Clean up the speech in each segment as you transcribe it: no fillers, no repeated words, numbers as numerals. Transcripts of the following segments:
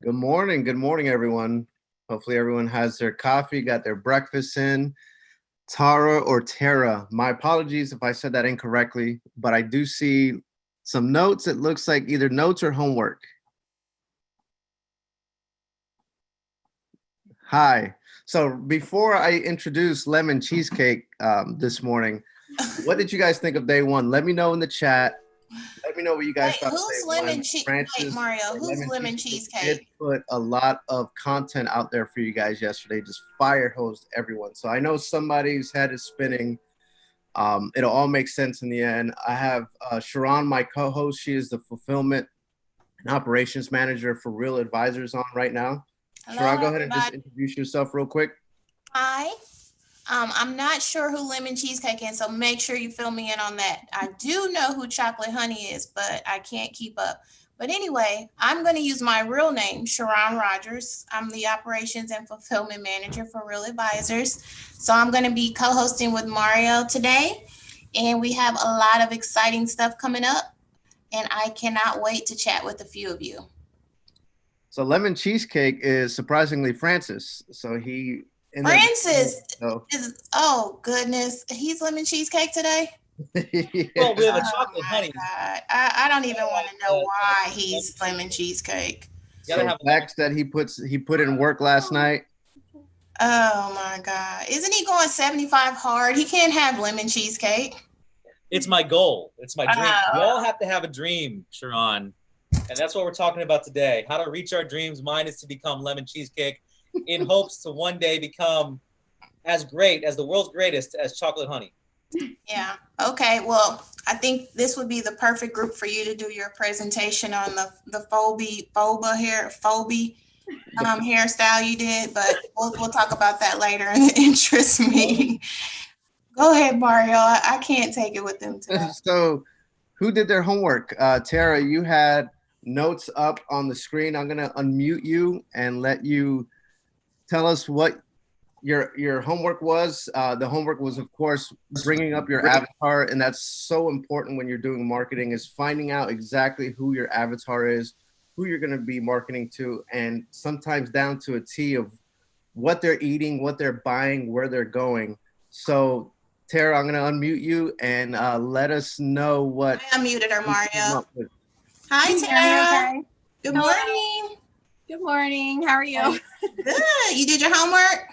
Good morning. Good morning, everyone. Hopefully everyone has their coffee, got their breakfast in. Tara or Tara, my apologies if I said that incorrectly, but I do see some notes. It looks like either notes or homework. Hi. So before I introduce lemon cheesecake this morning, what did you guys think of day one? Let me know in the chat. Let me know what you guys thought. Who's lemon cheesecake? Wait, Mario, who's lemon cheesecake? Did put a lot of content out there for you guys yesterday. Just fire hosed everyone. So I know somebody's head is spinning. It'll all make sense in the end. I have Sharon, my co-host. She is the fulfillment and operations manager for Real Advisors on right now. Hello, Sharon, go ahead everybody. and just introduce yourself real quick. Hi. I'm not sure who lemon cheesecake is, so make sure you fill me in on that. I do know who chocolate honey is, but I can't keep up. But anyway, I'm going to use my real name, Sharon Rogers. I'm the operations and fulfillment manager for Real Advisors. So I'm going to be co-hosting with Mario today. and we have a lot of exciting stuff coming up, and I cannot wait to chat with a few of you. So lemon cheesecake is surprisingly Francis. So he Francis is, oh goodness, he's lemon cheesecake today. Yeah. Well, we have a chocolate honey. God. I don't even want to know why he's lemon cheesecake. So Max said he put in work last night. Oh my God. Isn't he going 75 hard? He can't have lemon cheesecake. It's my goal. It's my dream. We all have to have a dream, Sharon. And that's what we're talking about today. How to reach our dreams. Mine is to become lemon cheesecake in hopes to one day become as great as the world's greatest as chocolate honey. Yeah. Okay. Well, I think this would be the perfect group for you to do your presentation on the Fobi hairstyle you did, but we'll talk about that later in the interest meeting. Go ahead, Mario. I can't take it with them today. So who did their homework? Tara, you had notes up on the screen. I'm gonna unmute you and let you tell us what your homework was. The homework was, of course, bringing up your avatar, and that's so important when you're doing marketing, is finding out exactly who your avatar is, who you're going to be marketing to, and sometimes down to a T of what they're eating, what they're buying, where they're going. So Tara, I'm going to unmute you and let us know what. I unmuted her, Mario. Hi, Tara. Okay? Good morning. Good morning. How are you? Good. You did your homework?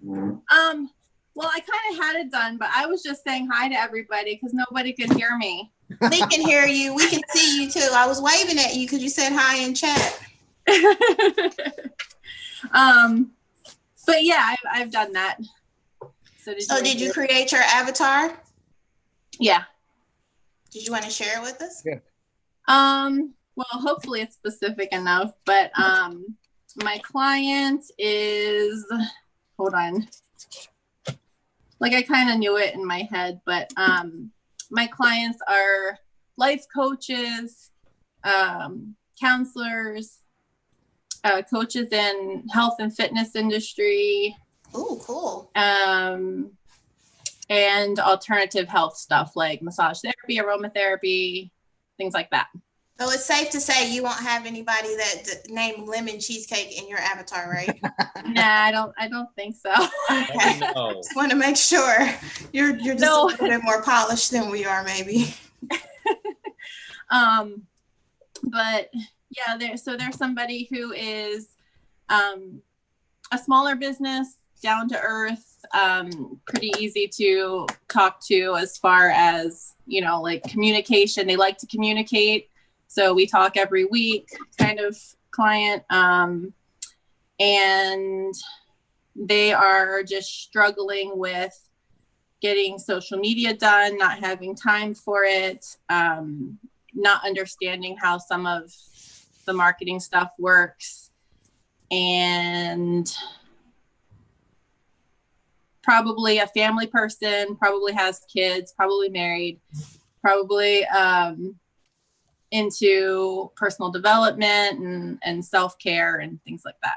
Well, I kind of had it done, but I was just saying hi to everybody because nobody could hear me. We can hear you. We can see you too. I was waving at you because you said hi in chat. But yeah, I've done that. So did you create your avatar? Yeah. Did you want to share it with us? Yeah. Well, hopefully it's specific enough, but my client is, hold on. Like I kind of knew it in my head, but my clients are life coaches, counselors, coaches in health and fitness industry. Oh, cool. And alternative health stuff like massage therapy, aromatherapy, things like that. So it's safe to say you won't have anybody that named lemon cheesecake in your avatar, right? Nah, I don't think so. Okay. No. Just want to make sure you're just a little bit more polished than we are, maybe. But yeah, there's somebody who is a smaller business, down to earth, pretty easy to talk to as far as, like communication. They like to communicate. So we talk every week kind of client. And they are just struggling with getting social media done, not having time for it, not understanding how some of the marketing stuff works, and probably a family person, probably has kids, probably married, probably into personal development and self-care and things like that.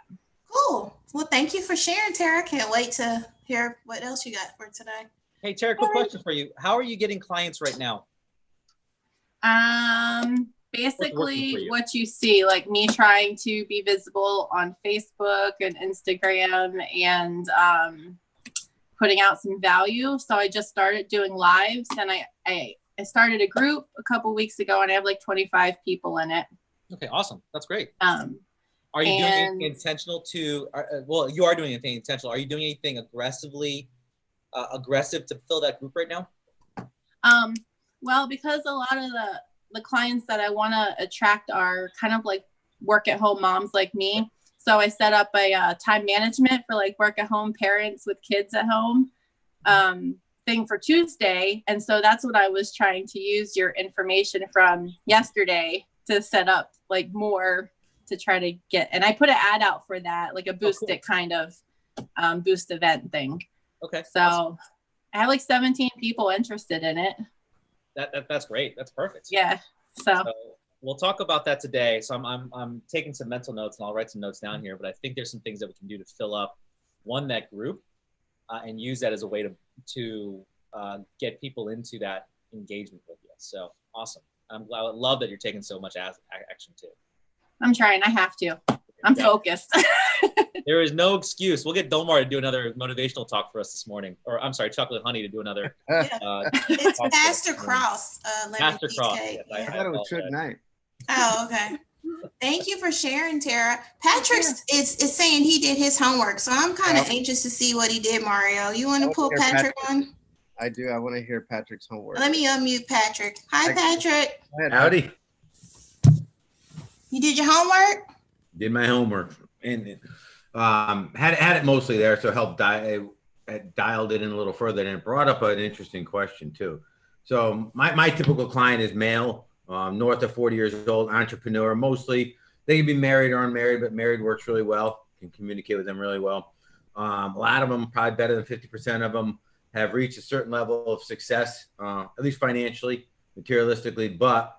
Cool. Well, thank you for sharing, Tara. Can't wait to hear what else you got for today. Hey, Tara, quick question for you. How are you getting clients right now? Basically what you see, like me trying to be visible on Facebook and Instagram and putting out some value. So I just started doing lives, and I started a group a couple weeks ago, and I have like 25 people in it. Okay, awesome. That's great. Are you doing anything intentional to, well, you are doing anything intentional. Are you doing anything aggressive to fill that group right now? Well, because a lot of the clients that I want to attract are kind of like work at home moms like me. So I set up a time management for like work at home parents with kids at home thing for Tuesday. And so that's what I was trying to use your information from yesterday to set up like more to try to get. And I put an ad out for that, like a boost it kind of boost event thing. Okay. So awesome. I have like 17 people interested in it. That's great. That's perfect. Yeah. So we'll talk about that today. So I'm taking some mental notes, and I'll write some notes down here, but I think there's some things that we can do to fill up that group and use that as a way to get people into that engagement with you. So awesome. I love that you're taking so much action too. I'm trying. I have to. I'm focused. There is no excuse. We'll get Dolmar to do another motivational talk for us this morning. Or I'm sorry, Chocolate Honey to do another. It's Pastor Cross. Pastor Cross. Yes, I thought it was Suge Knight. Oh, okay. Thank you for sharing, Tara. Patrick is saying he did his homework, so I'm kind of anxious to see what he did, Mario. You want to pull Patrick on? I do. I want to hear Patrick's homework. Let me unmute Patrick. Hi, Patrick. Howdy. You did your homework? Did my homework and had it mostly there, so helped dialed it in a little further, and it brought up an interesting question too. So my typical client is male, north of 40 years old, entrepreneur. Mostly they can be married or unmarried, but married works really well. Can communicate with them really well. A lot of them, probably better than 50% of them, have reached a certain level of success, at least financially, materialistically, but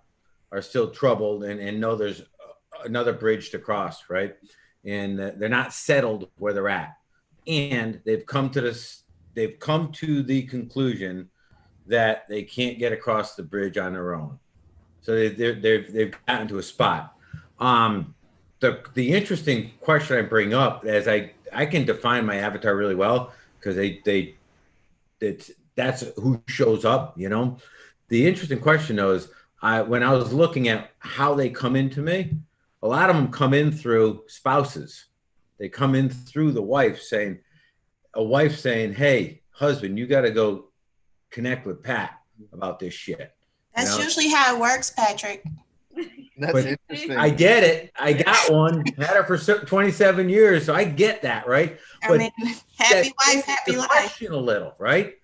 are still troubled and know there's another bridge to cross, right? And they're not settled where they're at. And they've come to the conclusion that they can't get across the bridge on their own. So they've gotten to a spot. The interesting question I bring up is I can define my avatar really well because that's who shows up, you know. The interesting question though is when I was looking at how they come into me, a lot of them come in through spouses. They come in through the wife saying, hey, husband, you got to go connect with Pat about this shit. That's usually how it works, Patrick. That's interesting. I get it. I got one. Had her for 27 years, so I get that, right? I mean, happy wife, happy life. Question a little, right?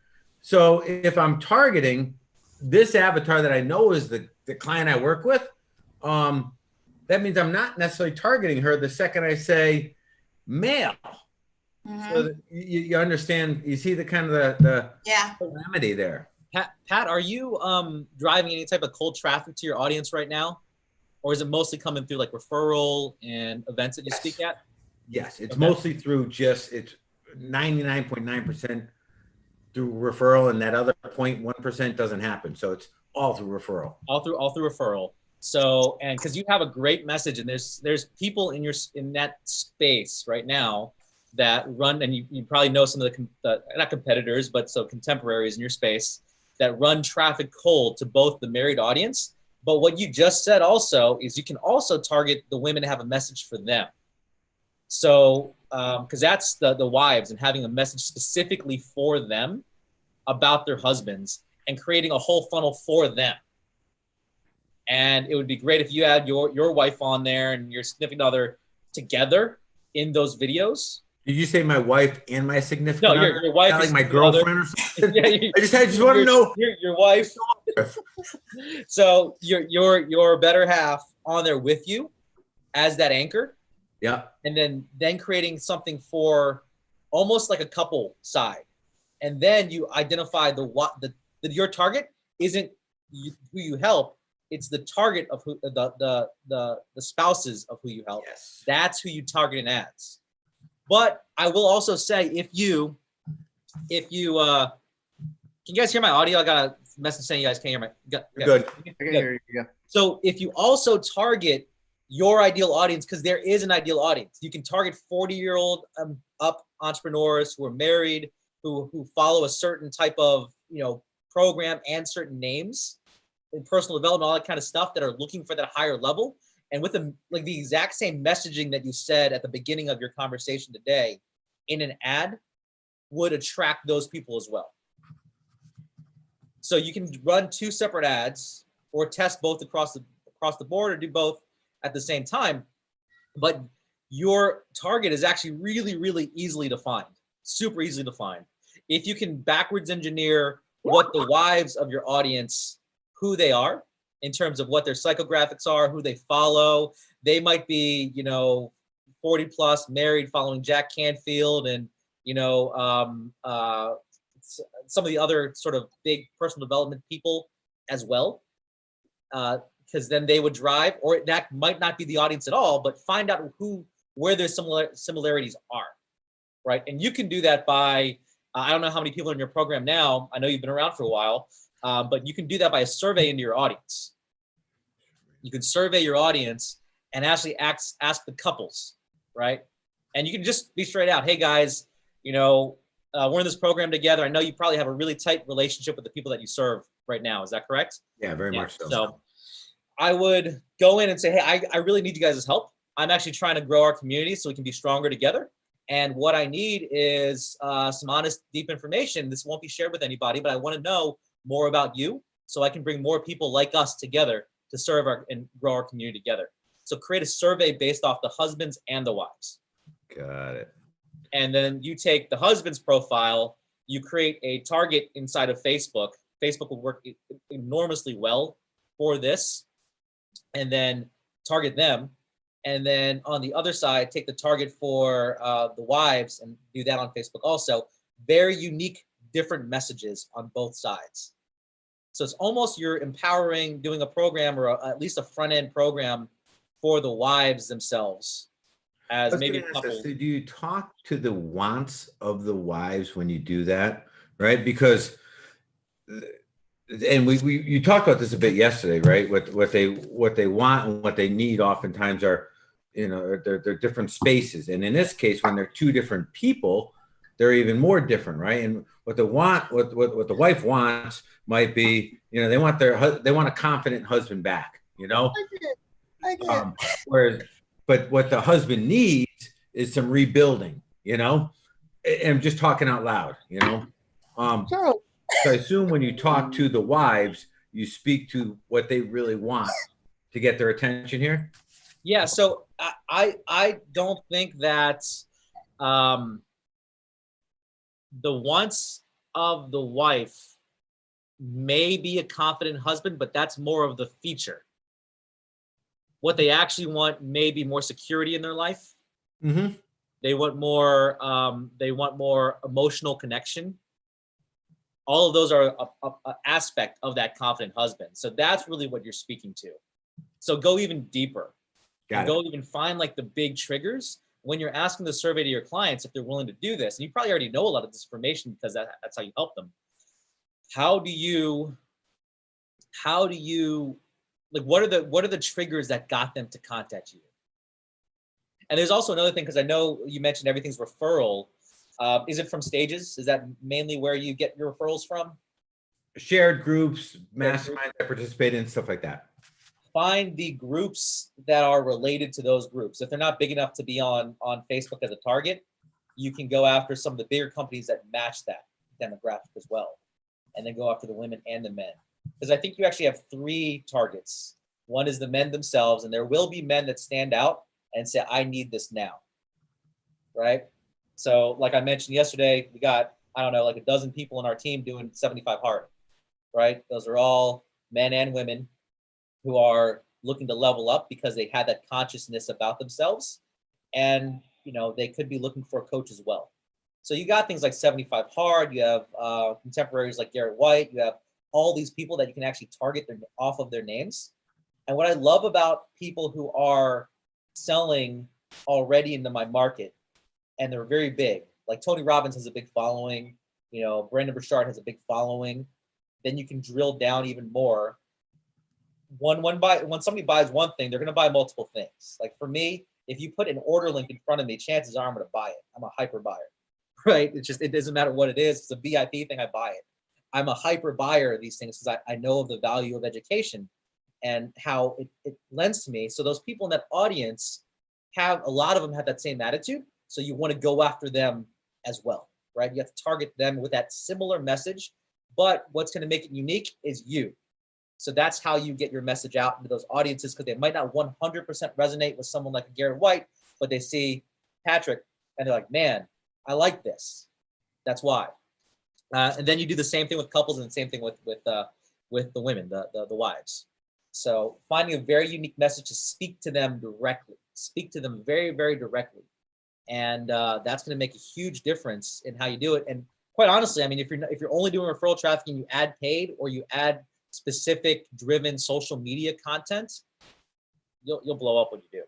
So if I'm targeting this avatar that I know is the client I work with, that means I'm not necessarily targeting her the second I say male. Mm-hmm. So you understand, you see the kind of the remedy there. Pat, are you driving any type of cold traffic to your audience right now? Or is it mostly coming through like referral and events that you speak at? Yes, it's mostly through it's 99.9% through referral, and that other 0.1% doesn't happen. So it's all through referral. All through referral. So, and because you have a great message, and there's people in that space right now that run, and you probably know some of the not competitors, but so contemporaries in your space that run traffic cold to both the married audience. But what you just said also is you can also target the women to have a message for them. So, because that's the wives, and having a message specifically for them about their husbands and creating a whole funnel for them. And it would be great if you had your wife on there and your significant other together in those videos. Did you say my wife and my significant other? No, your wife. Not like my girlfriend or something? Yeah, I just want to know. Your wife. So your better half on there with you as that anchor. Yeah. And then creating something for almost like a couple side. And then you identify your target isn't who you help. It's the target of who the spouses of who you help. Yes. That's who you target in ads. But I will also say if you can you guys hear my audio? I got a message saying you guys can't hear my good. I can hear you. Yeah. So if you also target your ideal audience, because there is an ideal audience, you can target 40-year-old up entrepreneurs who are married, who follow a certain type of program and certain names in personal development, all that kind of stuff, that are looking for that higher level. And with the exact same messaging that you said at the beginning of your conversation today in an ad would attract those people as well. So you can run 2 separate ads or test both across the board, or do both at the same time. But your target is actually really, really easily defined, super easily defined. If you can backwards engineer what the wives of your audience, who they are, in terms of what their psychographics are, who they follow. They might be, 40 plus, married, following Jack Canfield, and some of the other sort of big personal development people as well. Because then they would drive, or that might not be the audience at all, but find out where their similarities are, right? And you can do that by I don't know how many people are in your program now. I know you've been around for a while, but you can do that by a survey into your audience. You can survey your audience and actually ask the couples, right? And you can just be straight out. Hey guys, you know, we're in this program together. I know you probably have a really tight relationship with the people that you serve right now. Is that correct? Yeah, very much so. So I would go in and say, hey, I really need you guys' help. I'm actually trying to grow our community so we can be stronger together. And what I need is some honest, deep information. This won't be shared with anybody, but I want to know more about you so I can bring more people like us together to serve and grow our community together. So create a survey based off the husbands and the wives. Got it. And then you take the husband's profile, you create a target inside of Facebook. Facebook will work enormously well for this, and then target them. And then on the other side, take the target for the wives and do that on Facebook also. Very unique, different messages on both sides. So it's almost you're empowering, doing a program or at least a front end program for the wives themselves. As maybe a couple. So do you talk to the wants of the wives when you do that, right? Because, and you talked about this a bit yesterday, right? What they want and what they need oftentimes are, you know, they're different spaces. And in this case, when they're two different people, they're even more different, right? And what the wife wants might be, you know, they want a confident husband back, you know. But what the husband needs is some rebuilding, you know. And I'm just talking out loud, you know. So I assume when you talk to the wives, you speak to what they really want to get their attention here. Yeah. So I don't think that the wants of the wife may be a confident husband, but that's more of the feature. What they actually want may be more security in their life. Mm-hmm. They want more emotional connection. All of those are a aspect of that confident husband. So that's really what you're speaking to. So go even deeper. Go even find like the big triggers when you're asking the survey to your clients if they're willing to do this. And you probably already know a lot of this information because that's how you help them. How do you like, what are the triggers that got them to contact you? And there's also another thing, because I know you mentioned everything's referral. Is it from Stages? Is that mainly where you get your referrals from? Shared groups, masterminds I participate in, stuff like that. Find the groups that are related to those groups. If they're not big enough to be on Facebook as a target, you can go after some of the bigger companies that match that demographic as well. And then go after the women and the men. Because I think you actually have 3 targets. One is the men themselves, and there will be men that stand out and say, I need this now, right? So like I mentioned yesterday, we got, I don't know, like a dozen people in our team doing 75 hard, right? Those are all men and women who are looking to level up because they had that consciousness about themselves. And, you know, they could be looking for a coach as well. So you got things like 75 hard, you have contemporaries like Garrett White, you have all these people that you can actually target off of their names. And what I love about people who are selling already into my market, and they're very big, like Tony Robbins has a big following, you know, Brendon Burchard has a big following, then you can drill down even more. When somebody buys one thing, they're going to buy multiple things. Like for me, if you put an order link in front of me, chances are I'm going to buy it. I'm a hyper buyer, right? It doesn't matter what it is. It's a VIP thing, I buy it. I'm a hyper buyer of these things because I know of the value of education and how it lends to me. So those people in that audience a lot of them have that same attitude. So you want to go after them as well, right? You have to target them with that similar message, but what's going to make it unique is you. So that's how you get your message out into those audiences, because they might not 100% resonate with someone like Garrett White, but they see Patrick and they're like, man, I like this. That's why. And then you do the same thing with couples and the same thing with the women, the wives. So finding a very unique message to speak to them directly, speak to them very, very directly. And that's going to make a huge difference in how you do it. And quite honestly, I mean, if you're only doing referral traffic and you add paid or you add specific driven social media content, you'll blow up what you do.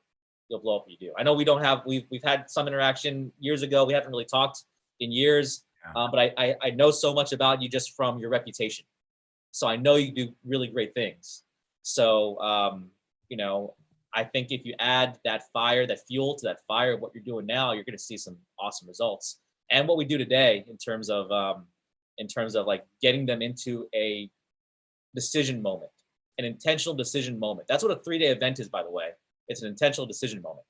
You'll blow up what you do. I know we've had some interaction years ago. We haven't really talked in years. But I know so much about you just from your reputation. So I know you do really great things. So, you know, I think if you add that fire, that fuel to that fire of what you're doing now, you're going to see some awesome results. And what we do today in terms of like getting them into a decision moment, an intentional decision moment. That's what a 3-day event is, by the way. It's an intentional decision moment.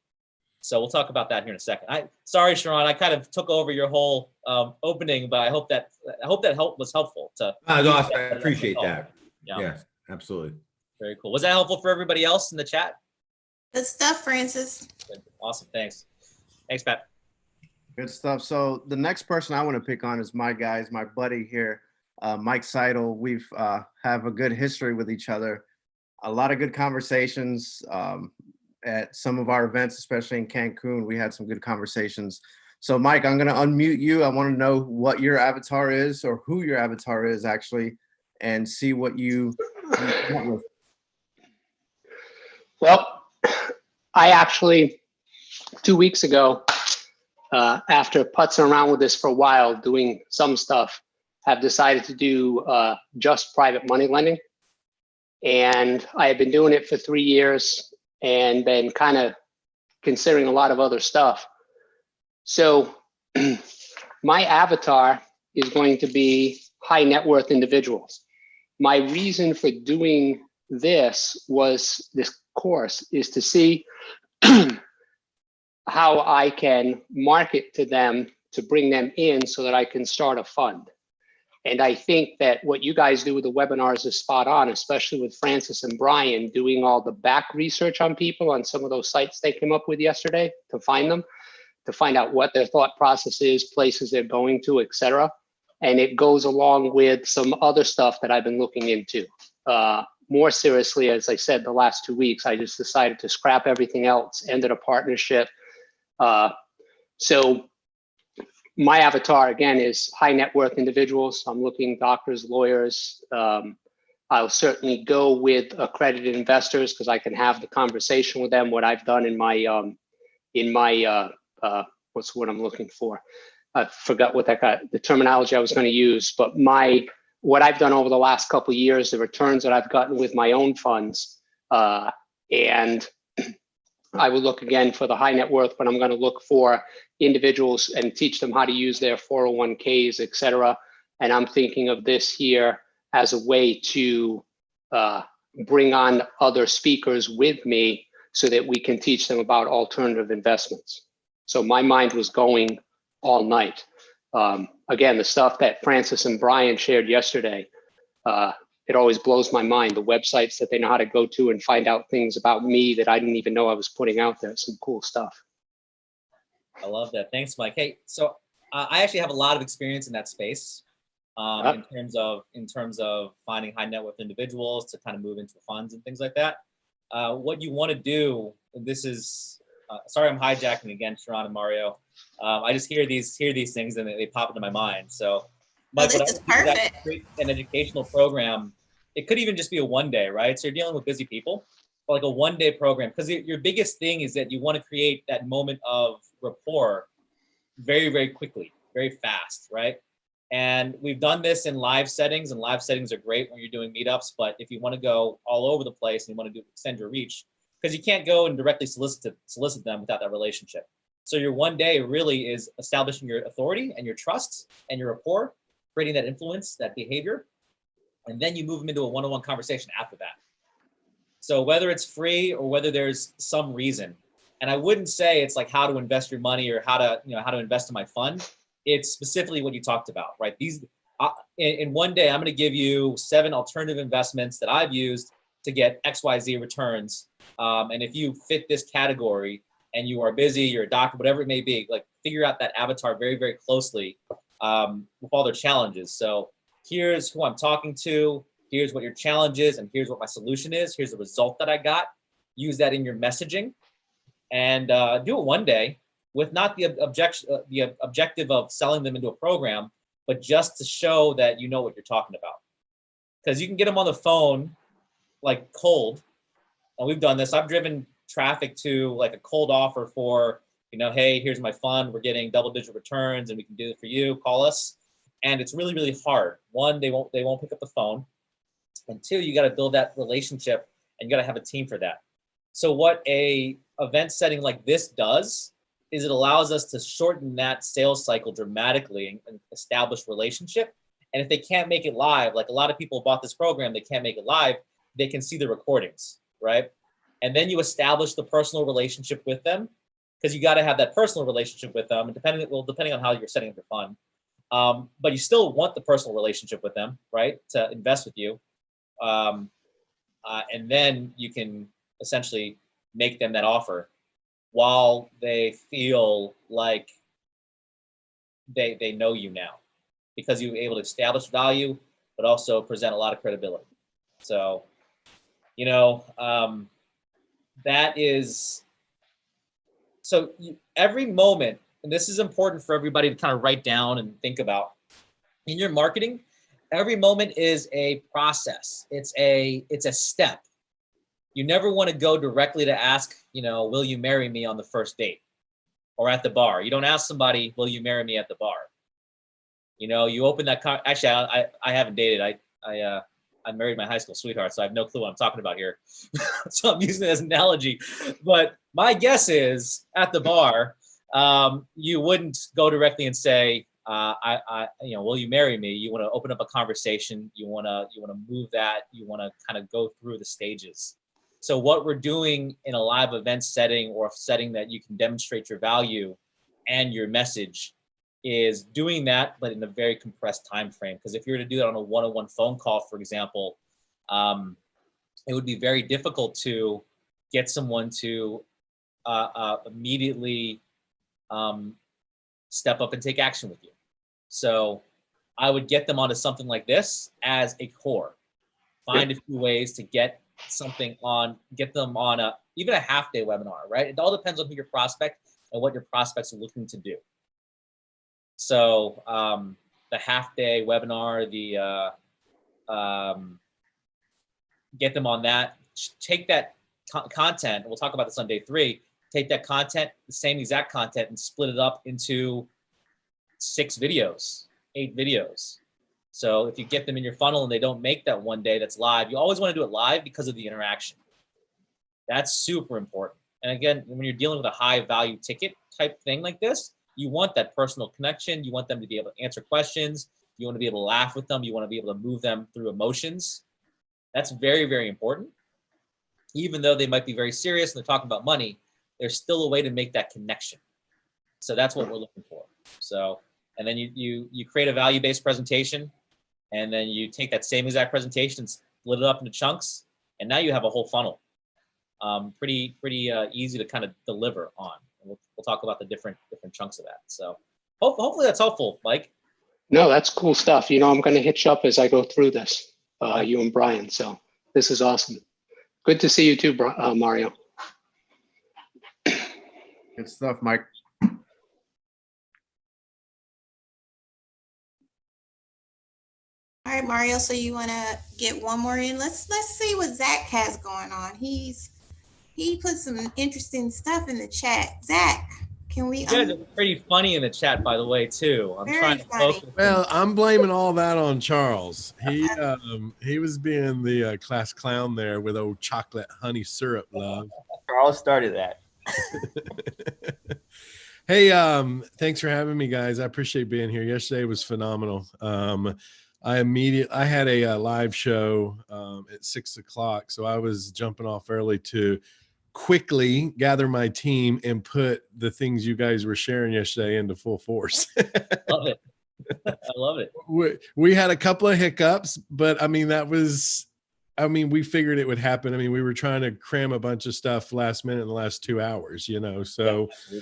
So we'll talk about that here in a second. Sorry, Sharon, I kind of took over your whole opening, but I hope that help was helpful. I appreciate that. Yeah. Yes, absolutely. Very cool. Was that helpful for everybody else in the chat? Good stuff, Francis. Awesome. Thanks. Thanks, Pat. Good stuff. So the next person I want to pick on is my buddy here, Mike Seidel. We've have a good history with each other. A lot of good conversations at some of our events, especially in Cancun. We had some good conversations. So Mike, I'm going to unmute you. I want to know what your avatar is, or who your avatar is actually, and see what you come with. Well, I actually, 2 weeks ago, after putzing around with this for a while, doing some stuff, have decided to do just private money lending. And I have been doing it for 3 years and been kind of considering a lot of other stuff. So my avatar is going to be high net worth individuals. My reason for doing this course is to see how I can market to them to bring them in so that I can start a fund. And I think that what you guys do with the webinars is spot on, especially with Francis and Brian doing all the back research on people on some of those sites they came up with yesterday to find them, to find out what their thought process is, places they're going to, etc. And it goes along with some other stuff that I've been looking into. More seriously, as I said, the last 2 weeks, I just decided to scrap everything else, ended a partnership. So my avatar, again, is high net worth individuals. I'm looking doctors, lawyers. I'll certainly go with accredited investors because I can have the conversation with them. What I've done in my what's what I'm looking for? I forgot what the terminology I was going to use, but what I've done over the last couple of years, the returns that I've gotten with my own funds, and I will look again for the high net worth, but I'm going to look for individuals and teach them how to use their 401ks, et cetera. And I'm thinking of this here as a way to bring on other speakers with me so that we can teach them about alternative investments. So my mind was going all night. Again, the stuff that Francis and Brian shared yesterday, it always blows my mind, the websites that they know how to go to and find out things about me that I didn't even know I was putting out there. Some cool stuff. I love that. Thanks, Mike. Hey, so I actually have a lot of experience in that space in terms of finding high net worth individuals to kind of move into funds and things like that. What you want to do, and this is, sorry, I'm hijacking again, Sharon and Mario. I just hear these things and they pop into my mind. So, Mike, this is perfect. Create an educational program. It could even just be a 1 day, right? So you're dealing with busy people, but like a 1 day program, because your biggest thing is that you want to create that moment of rapport very, very quickly, very fast, right? And we've done this in live settings, and live settings are great when you're doing meetups. But if you want to go all over the place and you want to extend your reach, because you can't go and directly solicit them without that relationship. So your 1 day really is establishing your authority and your trust and your rapport, creating that influence, that behavior, and then you move them into a one-on-one conversation after that. So whether it's free or whether there's some reason, and I wouldn't say it's like how to invest your money or how to invest in my fund. It's specifically what you talked about, right? These in 1 day, I'm going to give you 7 alternative investments that I've used to get XYZ returns. And if you fit this category and you are busy, you're a doctor, whatever it may be, like figure out that avatar very, very closely with all their challenges. So here's who I'm talking to, here's what your challenge is, and here's what my solution is. Here's the result that I got. Use that in your messaging and do it 1 day with not the objective of selling them into a program, but just to show that you know what you're talking about. Because you can get them on the phone like cold, and we've done this. I've driven traffic to like a cold offer for, hey, here's my fund. We're getting double-digit returns, and we can do it for you. Call us. And it's really, really hard. One, they won't pick up the phone. And two, you got to build that relationship, and you got to have a team for that. So what a event setting like this does is it allows us to shorten that sales cycle dramatically and establish relationship. And if they can't make it live, like a lot of people bought this program, they can't make it live, they can see the recordings, right? And then you establish the personal relationship with them, because you got to have that personal relationship with them, and depending on how you're setting up your fund. But you still want the personal relationship with them, right, to invest with you. And then you can essentially make them that offer while they feel like they know you now, because you're able to establish value, but also present a lot of credibility. So, you know, that is, so every moment, and this is important for everybody to kind of write down and think about in your marketing, every moment is a process. It's a step. You never want to go directly to ask, you know, will you marry me on the first date or at the bar? You don't ask somebody, will you marry me at the bar? You know, you open that, actually, I haven't dated. I married my high school sweetheart, so I have no clue what I'm talking about here. So I'm using it as an analogy. But my guess is at the bar, you wouldn't go directly and say, you know, will you marry me? You want to open up a conversation. You want to move that. You want to kind of go through the stages. So what we're doing in a live event setting, or a setting that you can demonstrate your value and your message, is doing that, but in a very compressed time frame. Because if you were to do that on a one-on-one phone call, for example, it would be very difficult to get someone to immediately step up and take action with you. So I would get them onto something like this as a core. Find a few ways to get them on even a half-day webinar, right? It all depends on who your prospect and what your prospects are looking to do. So the half-day webinar, get them on that. Take that content, we'll talk about this on day 3, take that content, the same exact content, and split it up into 6 videos, 8 videos. So if you get them in your funnel and they don't make that one day that's live, you always want to do it live because of the interaction. That's super important. And again, when you're dealing with a high value ticket type thing like this, you want that personal connection. You want them to be able to answer questions. You want to be able to laugh with them. You want to be able to move them through emotions. That's very, very important. Even though they might be very serious and they're talking about money, there's still a way to make that connection. So that's what we're looking for. So, and then you create a value-based presentation, and then you take that same exact presentation and split it up into chunks, and now you have a whole funnel. Pretty easy to kind of deliver on. We'll talk about the different chunks of that. So hopefully that's helpful, Mike. No, that's cool stuff. You know, I'm going to hit you up as I go through this, you and Brian. So this is awesome. Good to see you too, Mario. Good stuff, Mike. All right, Mario. So you want to get one more in? Let's see what Zach has going on. He put some interesting stuff in the chat. Zach, can we? You guys are pretty funny in the chat, by the way, too. I'm trying to focus. Well, I'm blaming all that on Charles. He was being the class clown there with old chocolate honey syrup love. Charles started that. Hey, thanks for having me, guys. I appreciate being here. Yesterday was phenomenal. I had a live show at 6 o'clock, so I was jumping off early to quickly gather my team and put the things you guys were sharing yesterday into full force. Love it. I love it. We had a couple of hiccups, but we figured it would happen. I mean, we were trying to cram a bunch of stuff last minute in the last 2 hours, you know, so, yeah,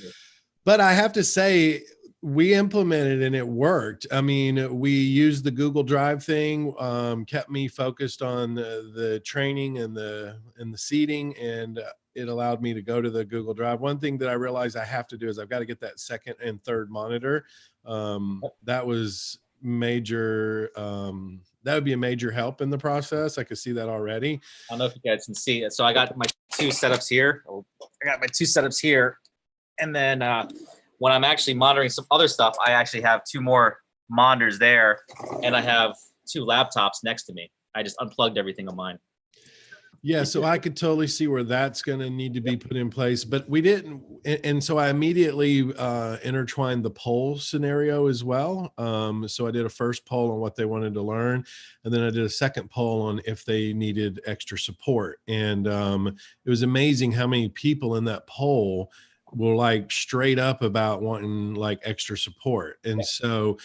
but I have to say, we implemented and it worked. I mean, we used the Google Drive thing, kept me focused on the training and the seating, and it allowed me to go to the Google Drive. One thing that I realized I have to do is I've got to get that second and third monitor. That was major. That would be a major help in the process. I could see that already. I don't know if you guys can see it. So I got my 2 setups here. And then when I'm actually monitoring some other stuff, I actually have 2 more monitors there, and I have 2 laptops next to me. I just unplugged everything on mine. Yeah, so I could totally see where that's going to need to be put in place, but we didn't. And so I immediately intertwined the poll scenario as well. So I did a first poll on what they wanted to learn, and then I did a second poll on if they needed extra support. And it was amazing how many people in that poll were like straight up about wanting like extra support. And so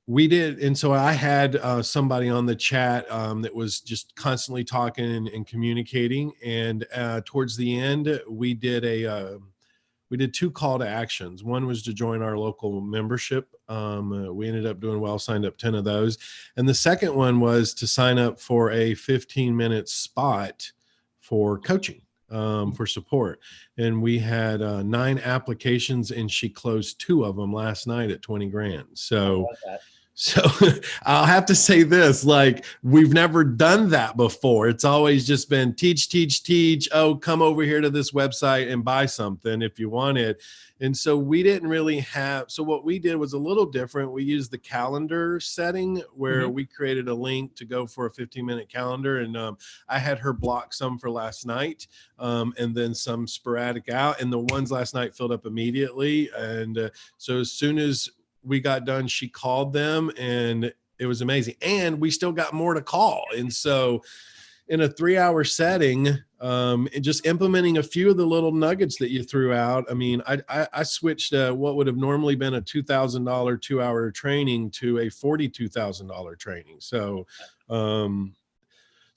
we did. And so I had somebody on the chat that was just constantly talking and communicating. And towards the end, we did 2 call to actions. One was to join our local membership. We ended up doing well, signed up 10 of those. And the second one was to sign up for a 15-minute spot for coaching, for support. And we had 9 applications, and she closed 2 of them last night at 20 grand. So I'll have to say this, like, we've never done that before. It's always just been teach, teach, teach. Oh, come over here to this website and buy something if you want it. And so we didn't really have, so what we did was a little different. We used the calendar setting where we created a link to go for a 15-minute calendar. And I had her block some for last night, and then some sporadic out. And the ones last night filled up immediately. And so as soon as we got done, she called them, and it was amazing. And we still got more to call. And so in a 3-hour setting, and just implementing a few of the little nuggets that you threw out. I mean, I switched what would have normally been a $2,000 2-hour training to a $42,000 training. So,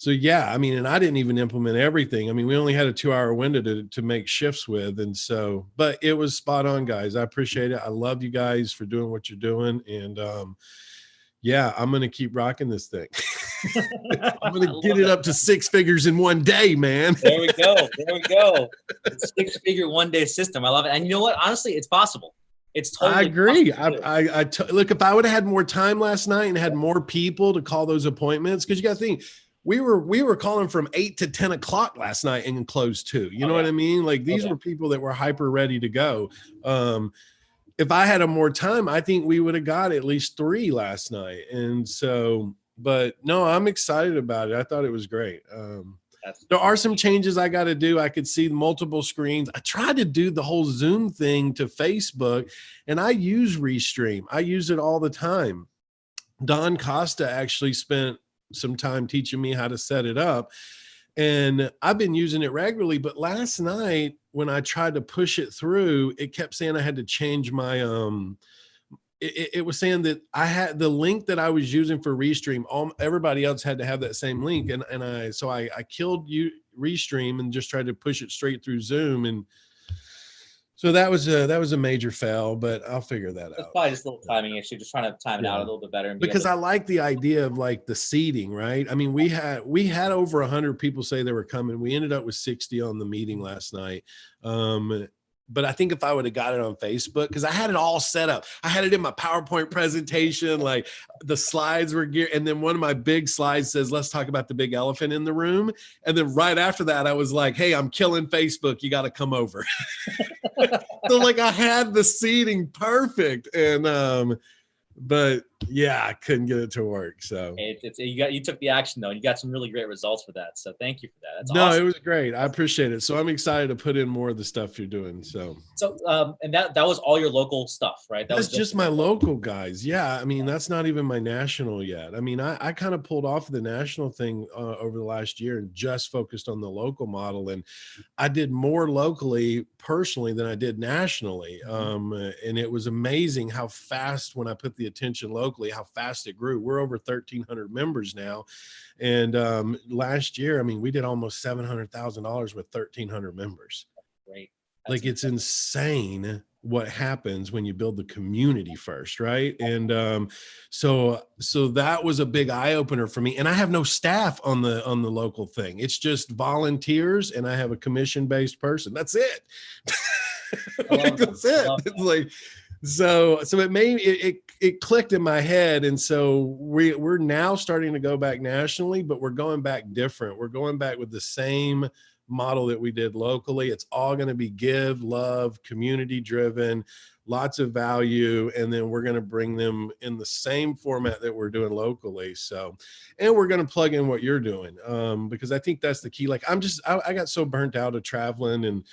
so yeah, I mean, and I didn't even implement everything. I mean, we only had a 2-hour window to make shifts with. And so, but it was spot on, guys. I appreciate it. I love you guys for doing what you're doing. And yeah, I'm going to keep rocking this thing. I'm going to get it up to 6 figures in one day, man. There we go. There we go. It's 6-figure one-day system. I love it. And you know what? Honestly, it's possible. It's totally I agree. possible. Look, if I would have had more time last night and had more people to call those appointments, because you got to think, we were calling from 8 to 10 o'clock last night and closed 2. You know what I mean? Like, these were people that were hyper ready to go. If I had more time, I think we would have got at least 3 last night. And so, but no, I'm excited about it. I thought it was great. There are some changes I got to do. I could see multiple screens. I tried to do the whole Zoom thing to Facebook, and I use Restream. I use it all the time. Don Costa actually spent some time teaching me how to set it up, and I've been using it regularly. But last night when I tried to push it through, it kept saying I had to change my it was saying that I had the link that I was using for Restream. Everybody else had to have that same link, and I killed Restream and just tried to push it straight through Zoom. And so that was a major fail, but I'll figure that out. It's probably just a little timing issue, just trying to time it out a little bit better. And because I like the idea of like the seating, right? I mean, we had over 100 people say they were coming. We ended up with 60 on the meeting last night. But I think if I would have got it on Facebook, because I had it all set up, I had it in my PowerPoint presentation, like the slides were geared. And then one of my big slides says, let's talk about the big elephant in the room. And then right after that, I was like, hey, I'm killing Facebook. You got to come over. So like I had the seating perfect. And, but yeah, I couldn't get it to work. So you took the action though. You got some really great results for that. So thank you for that. That's no, awesome. It was great. I appreciate it. So I'm excited to put in more of the stuff you're doing. So and that was all your local stuff, right? That's just my local guys. Yeah. I mean, that's not even my national yet. I mean, I kind of pulled off the national thing over the last year and just focused on the local model. And I did more locally personally than I did nationally. And it was amazing how fast, when I put the attention locally, how fast it grew. We're over 1,300 members now. And last year, I mean, we did almost $700,000 with 1,300 members. Great. Like, it's insane what happens when you build the community first, right? And so that was a big eye opener for me. And I have no staff on the local thing. It's just volunteers, and I have a commission-based person. That's it. That's it. It's like, so it clicked in my head. And so we're now starting to go back nationally, but we're going back different. We're going back with the same model that we did locally. It's all going to be give, love, community driven, lots of value. And then we're going to bring them in the same format that we're doing locally. So, and we're going to plug in what you're doing, because I think that's the key. Like I got so burnt out of traveling and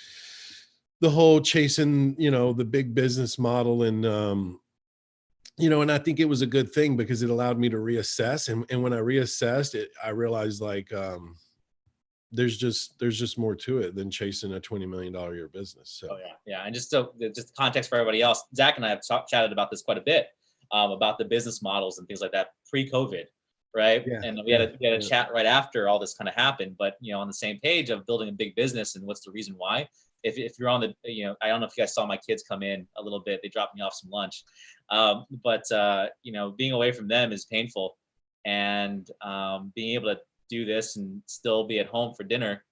the whole chasing, the big business model. And, and I think it was a good thing because it allowed me to reassess. And when I reassessed it, I realized like, there's just more to it than chasing a $20 million a year business. So. Oh, yeah. And just context for everybody else, Zach and I have chatted about this quite a bit, about the business models and things like that pre-COVID, right? Yeah. And we had a chat right after all this kind of happened, but on the same page of building a big business and what's the reason why. If you're on the, I don't know if you guys saw my kids come in a little bit, they dropped me off some lunch, but being away from them is painful, and being able to do this and still be at home for dinner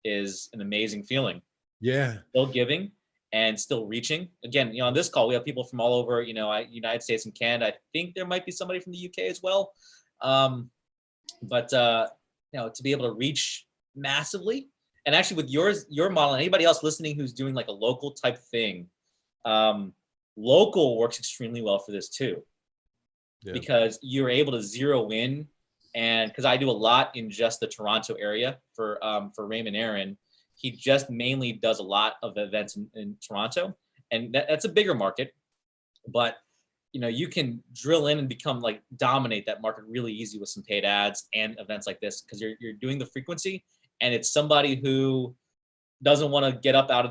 is an amazing feeling. Yeah. Still giving and still reaching. Again, on this call, we have people from all over, United States and Canada. I think there might be somebody from the UK as well. But to be able to reach massively, and actually with your model and anybody else listening who's doing like a local type thing, local works extremely well for this too, because you're able to zero in. And because I do a lot in just the Toronto area for Raymond Aaron, he just mainly does a lot of events in Toronto, and that's a bigger market. But you can drill in and become like dominate that market really easy with some paid ads and events like this, because you're doing the frequency, and it's somebody who doesn't want to get up out of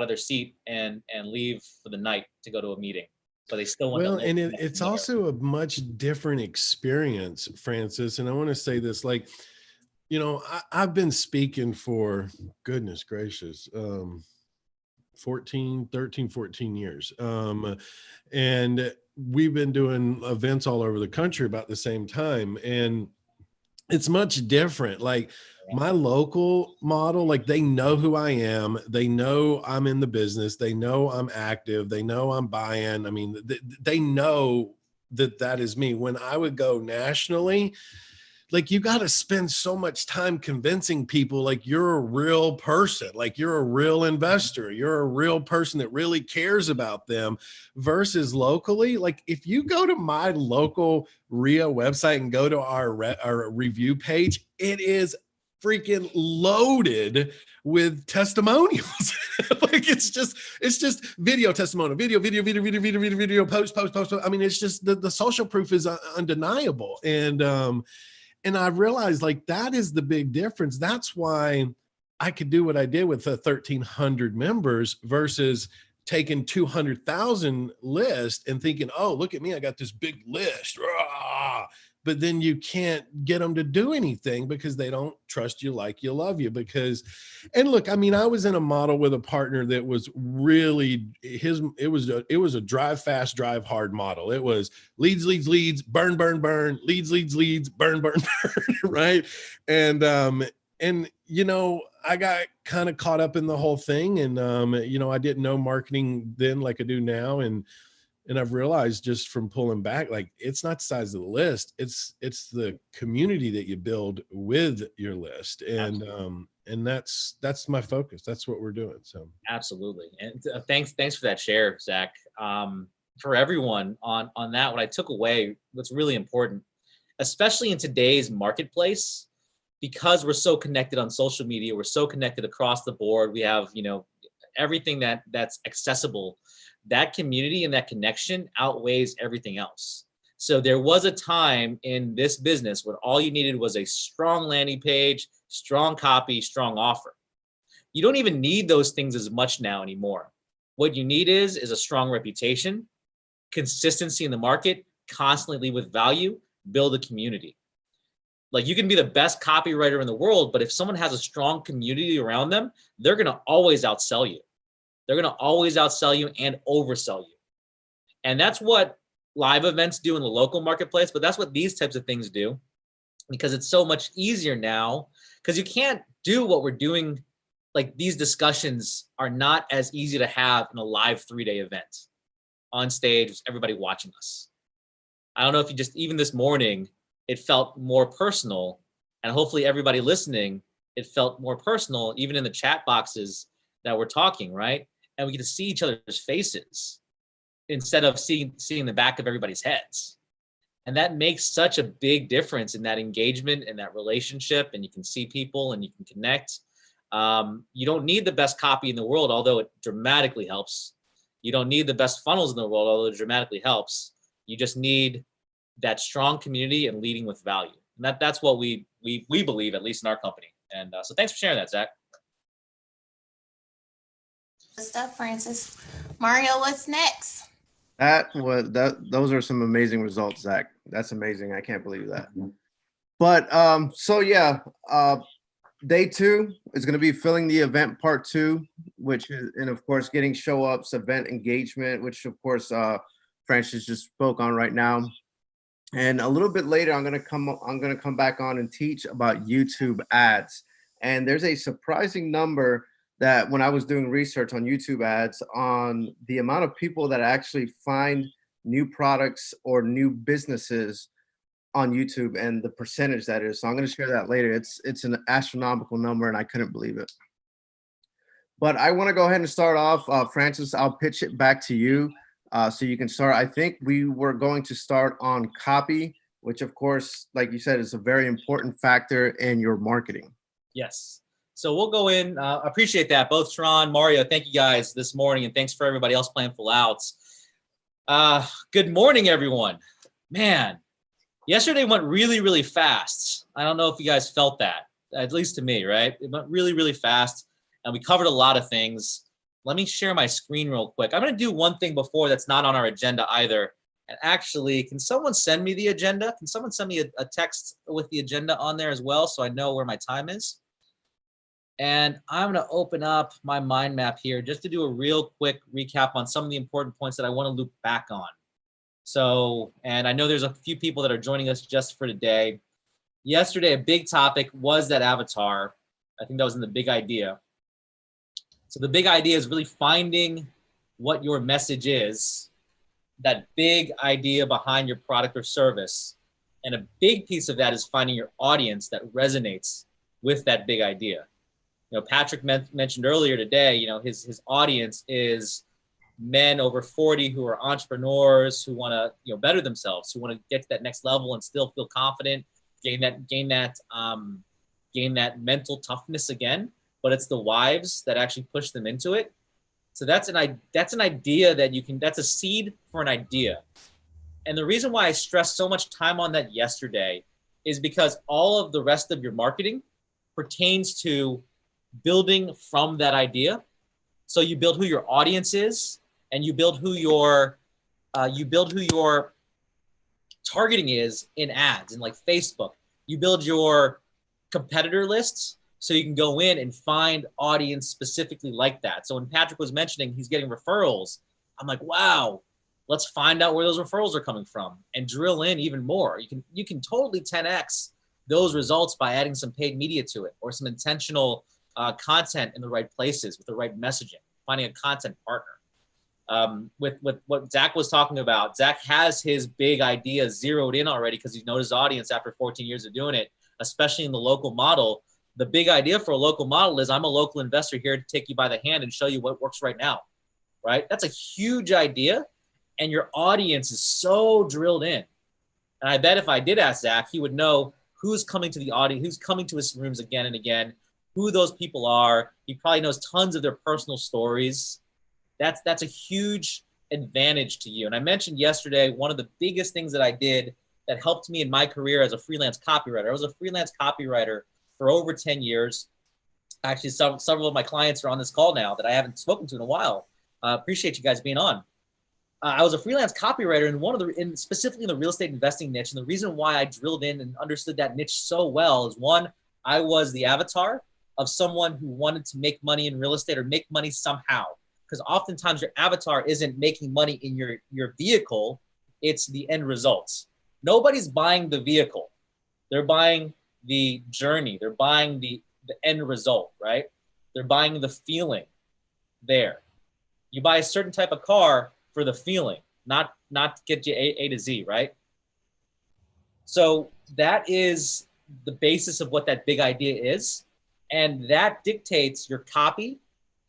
their seat and leave for the night to go to a meeting. But they still want and it's also a much different experience, Francis. And I want to say this, like, I've been speaking for, goodness gracious, 14 years. And we've been doing events all over the country about the same time. And it's much different. Like my local model, like they know who I am. They know I'm in the business. They know I'm active. They know I'm buying. I mean, they know that is me. When I would go nationally, like you got to spend so much time convincing people like you're a real person, like you're a real investor, you're a real person that really cares about them, versus locally. Like if you go to my local RIA website and go to our review page, it is freaking loaded with testimonials. Like it's just video testimonial, video, post. I mean, it's just the social proof is undeniable. And I realized like that is the big difference. That's why I could do what I did with the 1,300 members versus taking 200,000 list and thinking, oh, look at me, I got this big list. But then you can't get them to do anything because they don't trust you like you, love you. And look, I mean, I was in a model with a partner that was really it was a drive fast, drive hard model. It was leads, burn, leads, burn, right? And I got kind of caught up in the whole thing, and I didn't know marketing then like I do now, and I've realized just from pulling back, like it's not the size of the list, it's the community that you build with your list. And and that's my focus. That's what we're doing. So absolutely. And thanks for that share, Zach. For everyone on that, what I took away, what's really important, especially in today's marketplace, because we're so connected on social media, we're so connected across the board. We have, everything that's accessible. That community and that connection outweighs everything else. So there was a time in this business where all you needed was a strong landing page, strong copy, strong offer. You don't even need those things as much now anymore. What you need is a strong reputation, consistency in the market, constantly lead with value, build a community. Like you can be the best copywriter in the world, but if someone has a strong community around them, they're going to always outsell you. They're going to always outsell you and oversell you. And that's what live events do in the local marketplace, but that's what these types of things do, because it's so much easier now, because you can't do what we're doing. Like these discussions are not as easy to have in a live 3-day event on stage with everybody watching us. I don't know if you just, even this morning, it felt more personal, and hopefully everybody listening it felt more personal, even in the chat boxes that we're talking, right? And we get to see each other's faces instead of seeing the back of everybody's heads. And that makes such a big difference in that engagement and that relationship. And you can see people and you can connect. You don't need the best copy in the world, although it dramatically helps. You don't need the best funnels in the world, although it dramatically helps. You just need that strong community and leading with value. And that's what we believe, at least in our company. And so thanks for sharing that, Zach. Good stuff, Francis. Mario, what's next? Those are some amazing results, Zach. That's amazing. I can't believe that. But so yeah, day 2 is going to be filling the event part 2, which is, and of course, getting show ups, event engagement, which of course Francis just spoke on right now. And a little bit later, I'm going to come back on and teach about YouTube ads. And there's a surprising number that when I was doing research on YouTube ads, on the amount of people that actually find new products or new businesses on YouTube and the percentage that is. So I'm going to share that later. It's an astronomical number and I couldn't believe it. But I want to go ahead and start off. Francis, I'll pitch it back to you so you can start. I think we were going to start on copy, which of course, like you said, is a very important factor in your marketing. Yes. So we'll go in. Appreciate that. Both Sharon, Mario, thank you guys this morning. And thanks for everybody else playing full outs. Good morning, everyone. Man, yesterday went really, really fast. I don't know if you guys felt that, at least to me, right? It went really, really fast. And we covered a lot of things. Let me share my screen real quick. I'm going to do one thing before that's not on our agenda either. And actually, can someone send me the agenda? Can someone send me a text with the agenda on there as well so I know where my time is? And I'm going to open up my mind map here just to do a real quick recap on some of the important points that I want to loop back on. So, and I know there's a few people that are joining us just for today. Yesterday, a big topic was that avatar. I think that was in the big idea. So the big idea is really finding what your message is, that big idea behind your product or service. And a big piece of that is finding your audience that resonates with that big idea. You know, Patrick mentioned earlier today, you know, his audience is men over 40 who are entrepreneurs, who want to, you know, better themselves, who want to get to that next level and still feel confident, gain that mental toughness again. But it's the wives that actually push them into it. So that's an idea that you can, that's a seed for an idea. And the reason why I stressed so much time on that yesterday is because all of the rest of your marketing pertains to building from that idea. So you build who your audience is, and you build who your targeting is in ads, in like Facebook. You build your competitor lists so you can go in and find audience specifically like that. So when Patrick was mentioning he's getting referrals, I'm like, wow, let's find out where those referrals are coming from and drill in even more. You can totally 10x those results by adding some paid media to it or some intentional content in the right places with the right messaging, finding a content partner. With what Zach was talking about, Zach has his big idea zeroed in already because he's known his audience after 14 years of doing it, especially in the local model. The big idea for a local model is I'm a local investor here to take you by the hand and show you what works right now, right? That's a huge idea, and your audience is so drilled in. And I bet if I did ask Zach, he would know who's coming to the audience, who's coming to his rooms again and again, who those people are. He probably knows tons of their personal stories. That's a huge advantage to you. And I mentioned yesterday, one of the biggest things that I did that helped me in my career as a freelance copywriter. I was a freelance copywriter for over 10 years. Actually, several of my clients are on this call now that I haven't spoken to in a while. Appreciate you guys being on. I was a freelance copywriter and specifically in the real estate investing niche. And the reason why I drilled in and understood that niche so well is, one, I was the avatar of someone who wanted to make money in real estate or make money somehow. Because oftentimes your avatar isn't making money in your vehicle, it's the end results. Nobody's buying the vehicle. They're buying the journey. They're buying the end result, right? They're buying the feeling there. You buy a certain type of car for the feeling, not to get you A to Z, right? So that is the basis of what that big idea is. And that dictates your copy,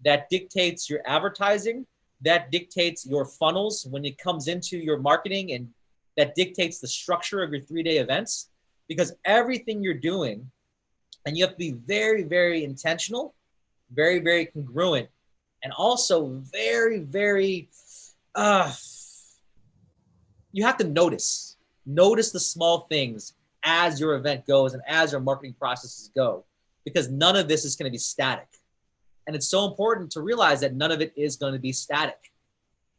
that dictates your advertising, that dictates your funnels when it comes into your marketing, and that dictates the structure of your 3-day events, because everything you're doing, and you have to be very, very intentional, very, very congruent, and also very, very, you have to notice the small things as your event goes and as your marketing processes go, because none of this is going to be static. And it's so important to realize that none of it is going to be static.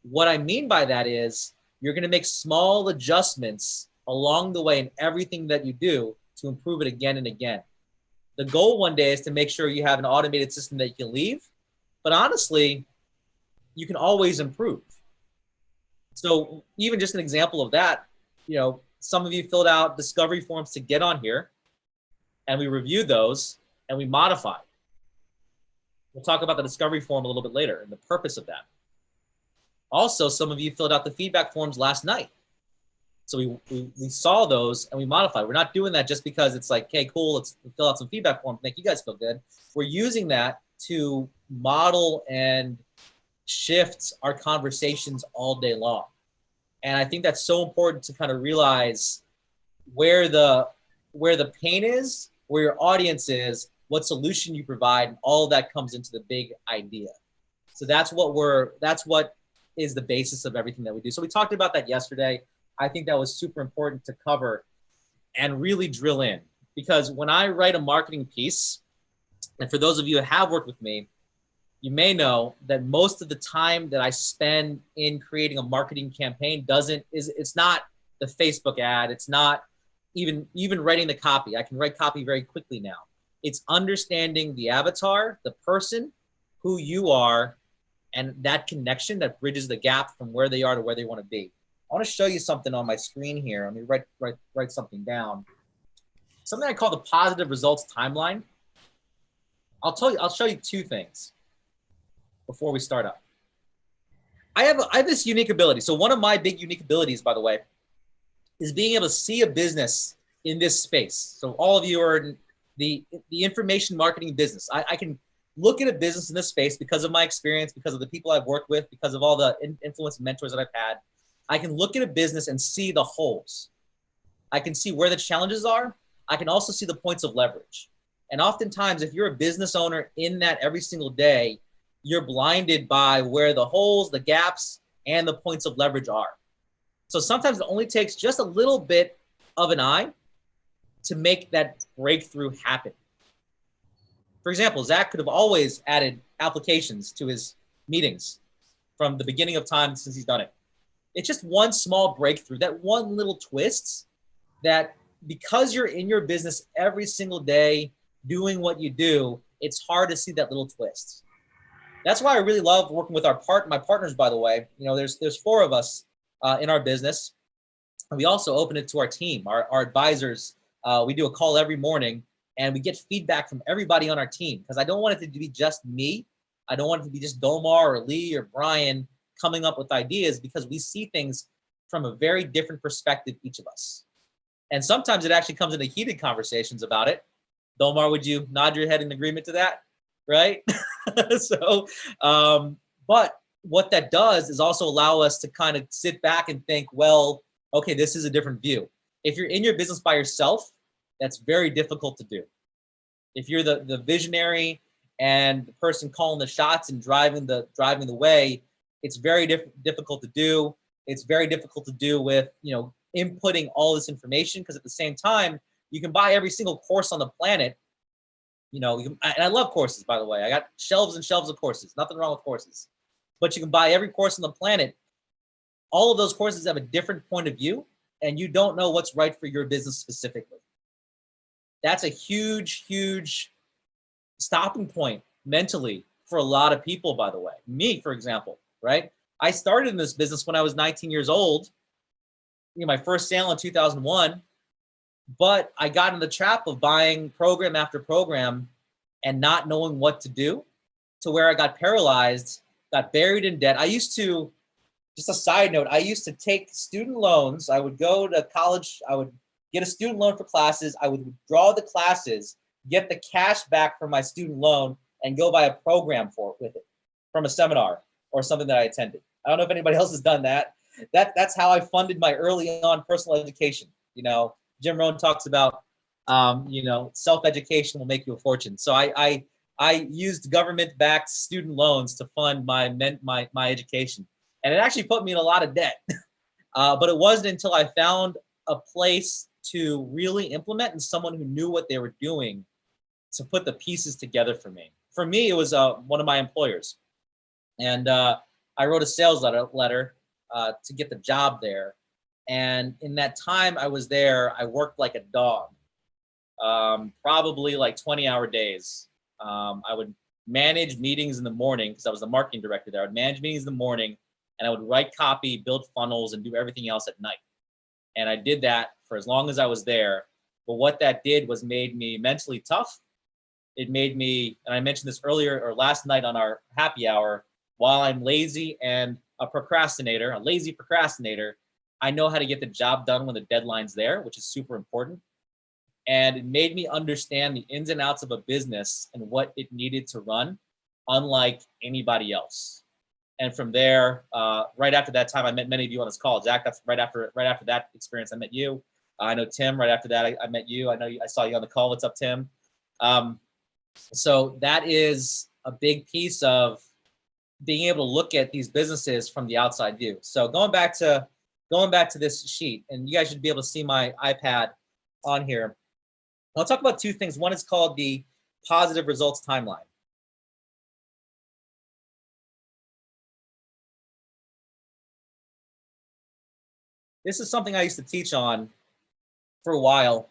What I mean by that is you're going to make small adjustments along the way in everything that you do to improve it again and again. The goal one day is to make sure you have an automated system that you can leave, but honestly, you can always improve. So even just an example of that, you know, some of you filled out discovery forms to get on here, and we reviewed those and we modified. We'll talk about the discovery form a little bit later and the purpose of that. Also, some of you filled out the feedback forms last night. So we saw those and we modified. We're not doing that just because it's like, hey, cool, let's fill out some feedback forms, make you guys feel good. We're using that to model and shift our conversations all day long. And I think that's so important to kind of realize where the pain is, where your audience is, what solution you provide, and all of that comes into the big idea. So that's what is the basis of everything that we do. So we talked about that yesterday. I think that was super important to cover and really drill in, because when I write a marketing piece, and for those of you who have worked with me, you may know that most of the time that I spend in creating a marketing campaign it's not the Facebook ad. It's not even writing the copy. I can write copy very quickly now. It's understanding the avatar, the person, who you are, and that connection that bridges the gap from where they are to where they want to be. I want to show you something on my screen here. Let me write something down. Something I call the positive results timeline. I'll show you two things before we start up. I have this unique ability. So one of my big unique abilities, by the way, is being able to see a business in this space. So all of you are in the information marketing business. I can look at a business in this space because of my experience, because of the people I've worked with, because of all the influence mentors that I've had. I can look at a business and see the holes. I can see where the challenges are. I can also see the points of leverage. And oftentimes, if you're a business owner in that every single day, you're blinded by where the holes, the gaps, and the points of leverage are. So sometimes it only takes just a little bit of an eye to make that breakthrough happen. For example, Zach could have always added applications to his meetings from the beginning of time since he's done it. It's just one small breakthrough, that one little twist, that because you're in your business every single day doing what you do, it's hard to see that little twist. That's why I really love working with my partners, by the way. You know, there's 4 of us in our business. And we also open it to our team, our advisors. We do a call every morning, and we get feedback from everybody on our team, because I don't want it to be just me. I don't want it to be just Domar or Lee or Brian coming up with ideas, because we see things from a very different perspective, each of us. And sometimes it actually comes into heated conversations about it. Domar, would you nod your head in agreement to that? Right? So, but what that does is also allow us to kind of sit back and think, well, okay, this is a different view. If you're in your business by yourself, that's very difficult to do. If you're the visionary and the person calling the shots and driving the way, it's very difficult to do. It's very difficult to do with, you know, inputting all this information, because at the same time, you can buy every single course on the planet. You know, and I love courses, by the way. I got shelves and shelves of courses. Nothing wrong with courses. But you can buy every course on the planet. All of those courses have a different point of view, and you don't know what's right for your business specifically. That's a huge, huge stopping point mentally for a lot of people, by the way. Me, for example, right? I started in this business when I was 19 years old. You know, my first sale in 2001. But I got in the trap of buying program after program and not knowing what to do, to where I got paralyzed, got buried in debt. I used to, just a side note, I used to take student loans. I would go to college. I would get a student loan for classes. I would withdraw the classes get the cash back from my student loan, and go buy a program with it from a seminar or something that I attended. I don't know if anybody else has done that. That's how I funded my early on personal education. You know, Jim Rohn talks about, you know, self-education will make you a fortune. So I used government-backed student loans to fund my education, and it actually put me in a lot of debt. But it wasn't until I found a place to really implement and someone who knew what they were doing to put the pieces together for me. For me, it was one of my employers, and I wrote a sales letter to get the job there. And in that time I was there, I worked like a dog, probably like 20-hour days. I would manage meetings in the morning because I was the marketing director there. I would manage meetings in the morning, and I would write copy, build funnels, and do everything else at night. And I did that for as long as I was there. But what that did was made me mentally tough. It made me, and I mentioned this earlier or last night on our happy hour, while I'm lazy and a lazy procrastinator, I know how to get the job done when the deadline's there, which is super important. And it made me understand the ins and outs of a business and what it needed to run, unlike anybody else. And from there, right after that time, I met many of you on this call. Zach, that's right after that experience, I met you. I know Tim. Right after that, I met you. I saw you on the call. What's up, Tim? So that is a big piece of being able to look at these businesses from the outside view. So going back to this sheet, and you guys should be able to see my iPad on here. I'll talk about two things. One is called the positive results timeline. This is something I used to teach on for a while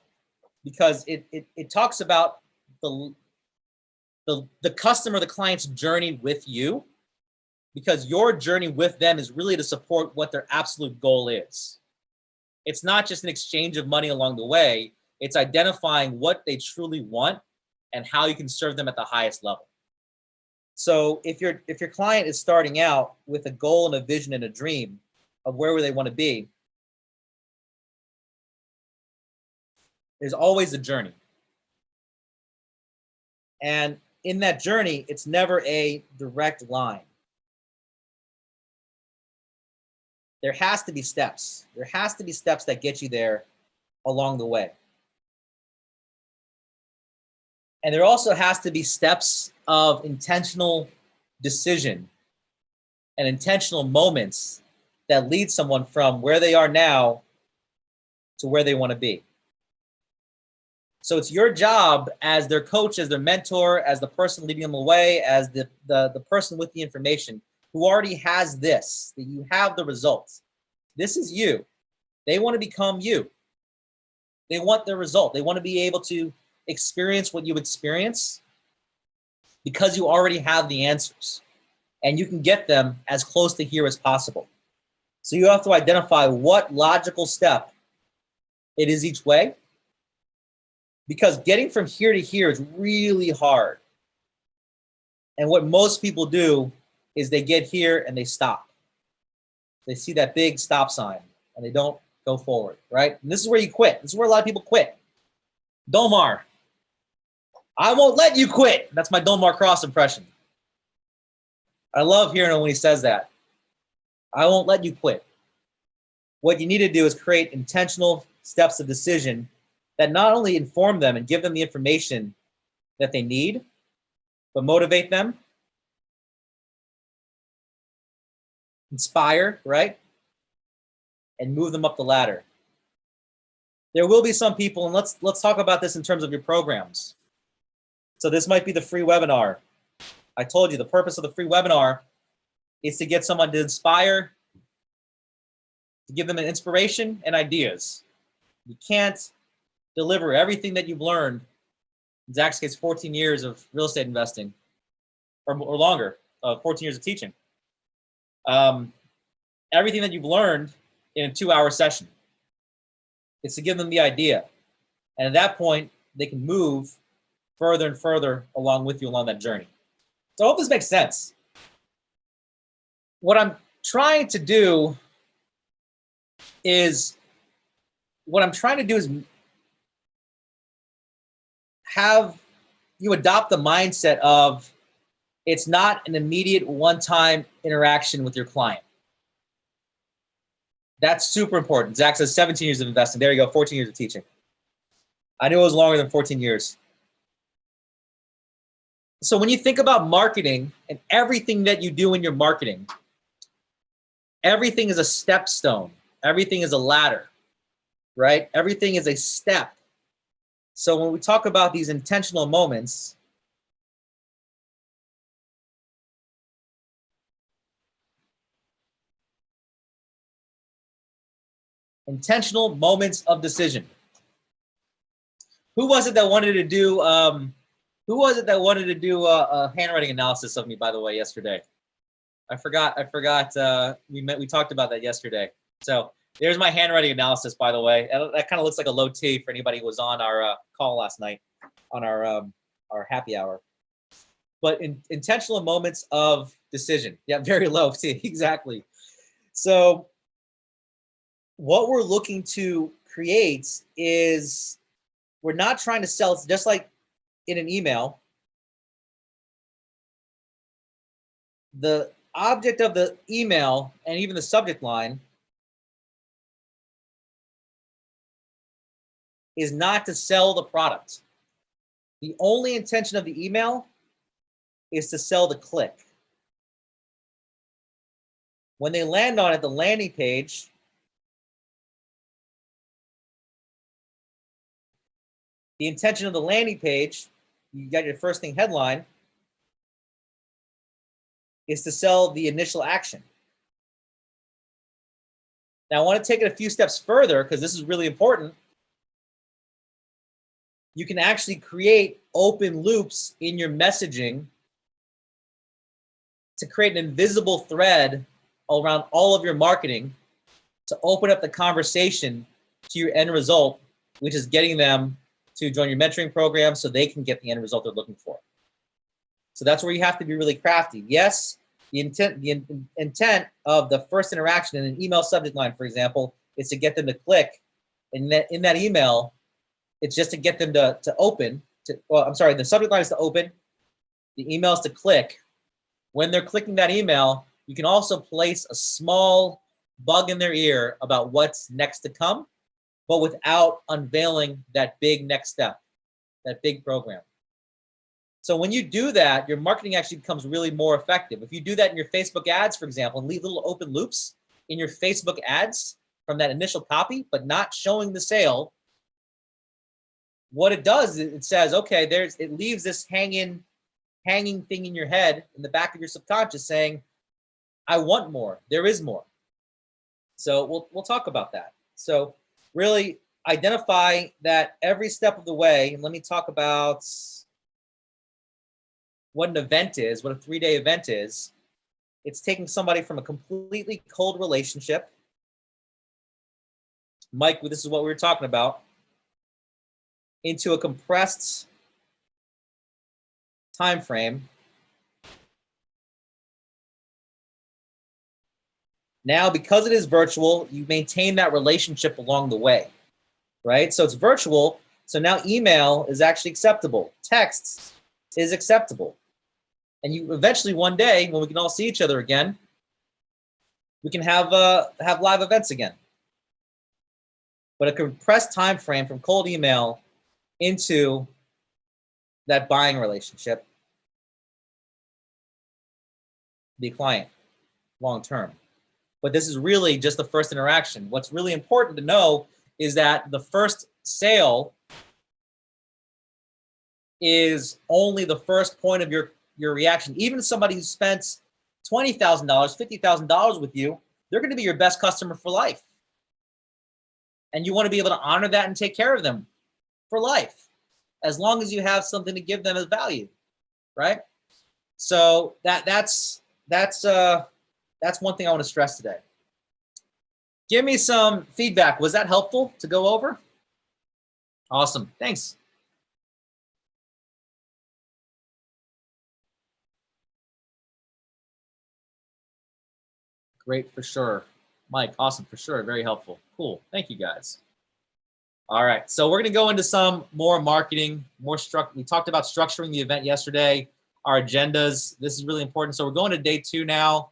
because it talks about the customer, the client's journey with you, because your journey with them is really to support what their absolute goal is. It's not just an exchange of money along the way. It's identifying what they truly want and how you can serve them at the highest level. So if your client is starting out with a goal and a vision and a dream of where they want to be, there's always a journey. And in that journey, it's never a direct line. There has to be steps. There has to be steps that get you there along the way. And there also has to be steps of intentional decision and intentional moments that lead someone from where they are now to where they want to be. So it's your job as their coach, as their mentor, as the person leading them away, as the person with the information who already has this, that you have the results. This is you. They want to become you. They want the result. They want to be able to experience what you experience because you already have the answers and you can get them as close to here as possible. So you have to identify what logical step it is each way, because getting from here to here is really hard. And what most people do is they get here and they stop. They see that big stop sign and they don't go forward, right? And this is where you quit. This is where a lot of people quit. Dolmar, I won't let you quit. That's my Dolmar Cross impression. I love hearing him when he says that. I won't let you quit. What you need to do is create intentional steps of decision that not only inform them and give them the information that they need, but motivate them, inspire, right? And move them up the ladder. There will be some people, and let's talk about this in terms of your programs. So this might be the free webinar. I told you the purpose of the free webinar is to get someone to inspire, to give them an inspiration and ideas. You can't deliver everything that you've learned. In Zach's case, 14 years of real estate investing, or longer, 14 years of teaching. Everything that you've learned in a 2-hour session. It's to give them the idea. And at that point, they can move further and further along with you along that journey. So I hope this makes sense. What I'm trying to do is have you adopt the mindset of it's not an immediate one-time interaction with your client. That's super important. Zach says 17 years of investing. There you go, 14 years of teaching. I knew it was longer than 14 years. So when you think about marketing and everything that you do in your marketing, everything is a stepstone. Everything is a ladder, right? Everything is a step. So when we talk about these intentional moments, intentional moments of decision. Who was it that wanted to do a handwriting analysis of me, by the way, yesterday? I forgot. We talked about that yesterday. So there's my handwriting analysis, by the way. That kind of looks like a low T for anybody who was on our call last night on our happy hour. But intentional moments of decision. Yeah, very low T, exactly. So what we're looking to create is we're not trying to sell, just like in an email. The object of the email and even the subject line is not to sell the product. The only intention of the email is to sell the click. When they land on it, the landing page, the intention of the landing page, you got your first thing headline, is to sell the initial action. Now I want to take it a few steps further because this is really important. You can actually create open loops in your messaging to create an invisible thread around all of your marketing to open up the conversation to your end result, which is getting them to join your mentoring program so they can get the end result they're looking for. So that's where you have to be really crafty. Yes, the intent of the first interaction in an email subject line, for example, is to get them to click. And in that email, it's just to get them to open. The subject line is to open. The email is to click. When they're clicking that email, you can also place a small bug in their ear about what's next to come, but without unveiling that big next step, that big program. So when you do that, your marketing actually becomes really more effective. If you do that in your Facebook ads, for example, and leave little open loops in your Facebook ads from that initial copy, but not showing the sale, what it does is it says, okay, it leaves this hanging thing in your head, in the back of your subconscious saying, I want more, there is more. So we'll talk about that. So really identify that every step of the way, and let me talk about what an event is, what a 3-day event is. It's taking somebody from a completely cold relationship. Mike, this is what we were talking about, into a compressed time frame. Now, because it is virtual, you maintain that relationship along the way, right? So it's virtual. So now email is actually acceptable. Text is acceptable. And you eventually one day, when we can all see each other again, we can have live events again. But a compressed time frame from cold email into that buying relationship, the client, long term. But this is really just the first interaction. What's really important to know is that the first sale is only the first point of your reaction. Even somebody who spent $20,000, $50,000 with you, they're going to be your best customer for life. And you want to be able to honor that and take care of them for life, as long as you have something to give them as value, right? So that's one thing I want to stress today. Give me some feedback. Was that helpful to go over? Awesome. Thanks. Great, for sure. Mike, awesome, for sure. Very helpful. Cool. Thank you, guys. All right. So we're going to go into some more marketing, we talked about structuring the event yesterday, our agendas. This is really important. So we're going to day 2 now.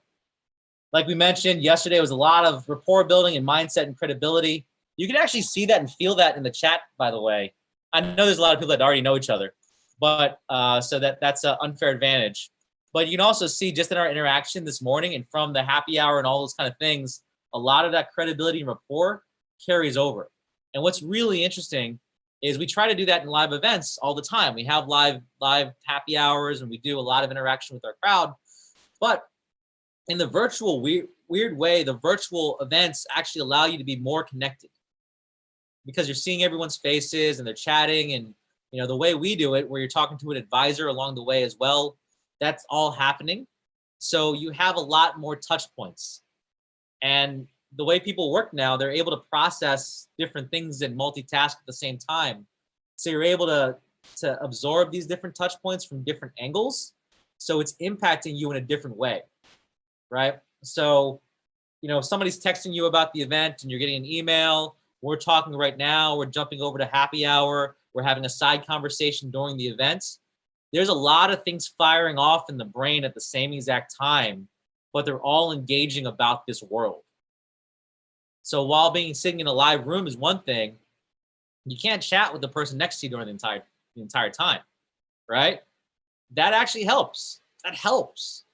Like we mentioned, yesterday was a lot of rapport building and mindset and credibility. You can actually see that and feel that in the chat, by the way. I know there's a lot of people that already know each other, but so that's an unfair advantage. But you can also see just in our interaction this morning and from the happy hour and all those kind of things, a lot of that credibility and rapport carries over. And what's really interesting is we try to do that in live events all the time. We have live happy hours and we do a lot of interaction with our crowd. But in the virtual weird way, the virtual events actually allow you to be more connected because you're seeing everyone's faces and they're chatting, and you know the way we do it, where you're talking to an advisor along the way as well. That's all happening. So you have a lot more touch points. And the way people work now, they're able to process different things and multitask at the same time. So you're able to absorb these different touch points from different angles. So it's impacting you in a different way, right? So, you know, if somebody's texting you about the event and you're getting an email, we're talking right now, we're jumping over to happy hour, we're having a side conversation during the event. There's a lot of things firing off in the brain at the same exact time, but they're all engaging about this world. So while sitting in a live room is one thing, you can't chat with the person next to you during the entire time, right? That actually helps. That helps,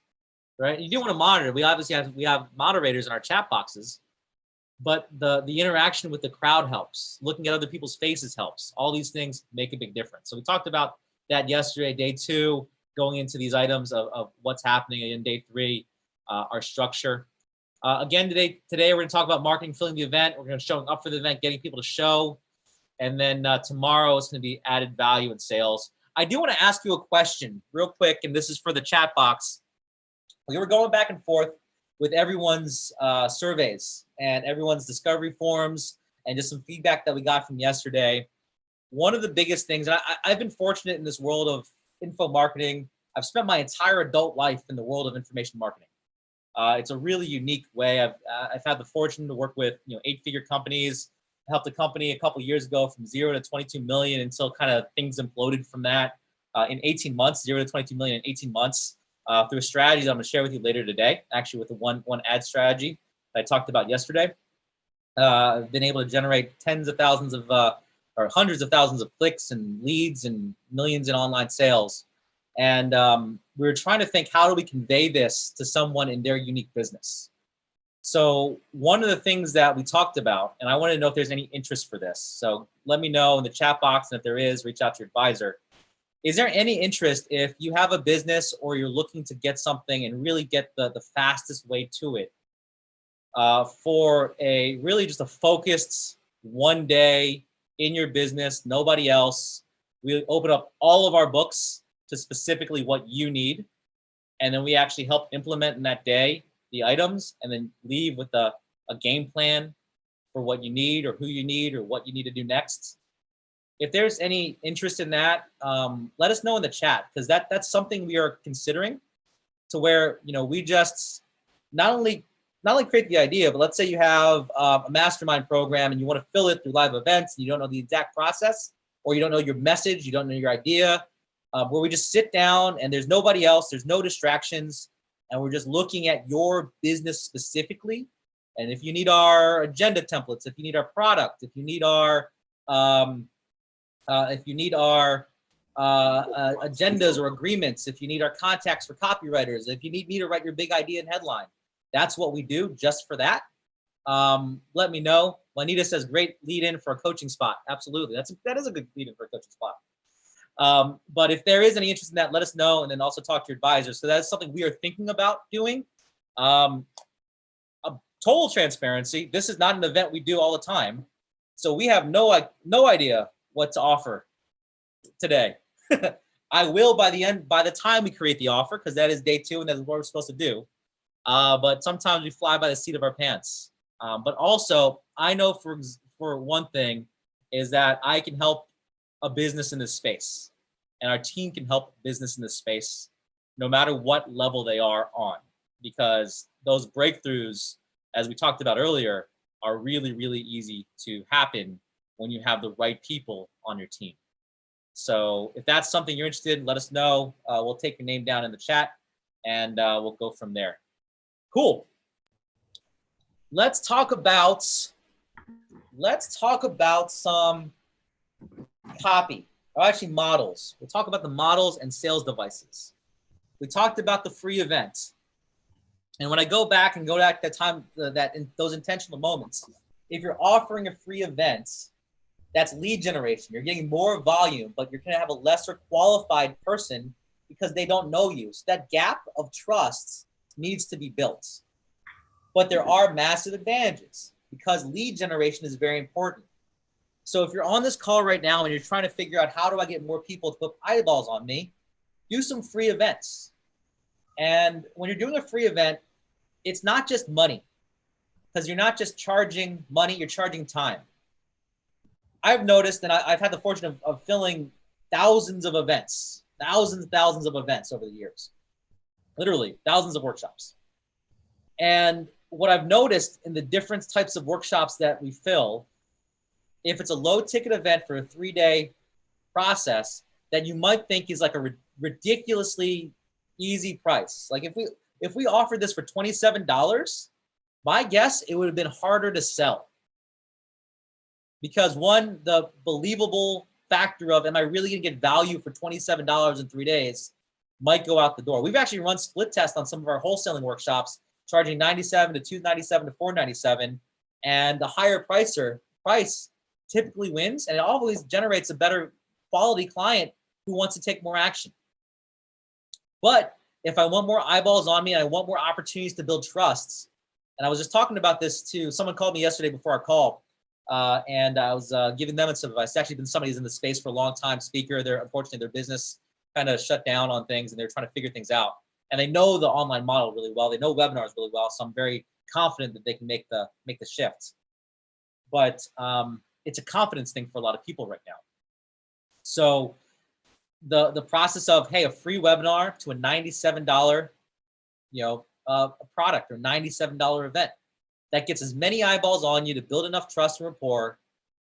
right? You do want to monitor. We obviously have moderators in our chat boxes, but the interaction with the crowd helps. Looking at other people's faces helps. All these things make a big difference. So we talked about that yesterday, day 2, going into these items of what's happening in day 3, our structure. Again, today we're going to talk about marketing, filling the event. We're going to showing up for the event, getting people to show. And then tomorrow it's going to be added value and sales. I do want to ask you a question real quick, and this is for the chat box. We were going back and forth with everyone's surveys and everyone's discovery forms and just some feedback that we got from yesterday. One of the biggest things, and I've been fortunate in this world of info marketing. I've spent my entire adult life in the world of information marketing. It's a really unique way. I've had the fortune to work with 8-figure companies. I helped a company a couple of years ago from 0 to 22 million until kind of things imploded from that in 18 months, 0 to 22 million in 18 months through a strategy that I'm going to share with you later today, actually with the one ad strategy that I talked about yesterday. I've been able to generate tens of thousands of or hundreds of thousands of clicks and leads and millions in online sales. And we were trying to think, how do we convey this to someone in their unique business? So one of the things that we talked about, and I want to know if there's any interest for this. So let me know in the chat box, and if there is, reach out to your advisor. Is there any interest if you have a business or you're looking to get something and really get the fastest way to it for a really just a focused one day in your business, nobody else? We open up all of our books to specifically what you need. And then we actually help implement in that day the items and then leave with a game plan for what you need or who you need or what you need to do next. If there's any interest in that, let us know in the chat, because that's something we are considering, to where we just not only create the idea, but let's say you have a mastermind program and you want to fill it through live events and you don't know the exact process, or you don't know your message, you don't know your idea, where we just sit down and there's nobody else, there's no distractions, and we're just looking at your business specifically. And if you need our agenda templates, if you need our product, if you need our agendas or agreements, if you need our contacts for copywriters, if you need me to write your big idea and headline, that's what we do just for that. Let me know. Juanita says, great lead in for a coaching spot. Absolutely. That is a good lead in for a coaching spot. But if there is any interest in that, let us know, and then also talk to your advisor. So that's something we are thinking about doing. Total transparency, this is not an event we do all the time. So we have no idea what to offer today. I will by the time we create the offer, because that is day 2 and that's what we're supposed to do. But sometimes we fly by the seat of our pants. But also, I know for one thing is that I can help a business in this space, and our team can help business in this space, no matter what level they are on, because those breakthroughs, as we talked about earlier, are really, really easy to happen when you have the right people on your team. So if that's something you're interested in, let us know. We'll take your name down in the chat, and we'll go from there. Cool. Let's talk about some copy, or actually models. We'll talk about the models and sales devices. We talked about the free event. And when I go back and go back to that time, those intentional moments, if you're offering a free event, that's lead generation. You're getting more volume, but you're gonna have a lesser qualified person because they don't know you. So that gap of trust needs to be built. But there are massive advantages because lead generation is very important. So if you're on this call right now and you're trying to figure out how do I get more people to put eyeballs on me, do some free events. And when you're doing a free event, it's not just money, because you're not just charging money, you're charging time. I've noticed, and I've had the fortune of filling thousands of events over the years, literally thousands of workshops. And what I've noticed in the different types of workshops that we fill, if it's a low ticket event for a 3-day process that you might think is like a ridiculously easy price. Like if we offered this for $27, my guess, it would have been harder to sell. Because one, the believable factor of, am I really gonna get value for $27 in 3 days, might go out the door. We've actually run split tests on some of our wholesaling workshops, charging $97 to $297 to $497, and the higher price typically wins, and it always generates a better quality client who wants to take more action. But if I want more eyeballs on me and I want more opportunities to build trusts, and I was just talking about this to someone called me yesterday before our call, and I was giving them some advice. It's actually been somebody who's in the space for a long time, speaker. Unfortunately, their business kind of shut down on things, and they're trying to figure things out. And they know the online model really well. They know webinars really well. So I'm very confident that they can make the shift. But it's a confidence thing for a lot of people right now. So the process of, hey, a free webinar to a $97, a product or $97 event that gets as many eyeballs on you to build enough trust and rapport,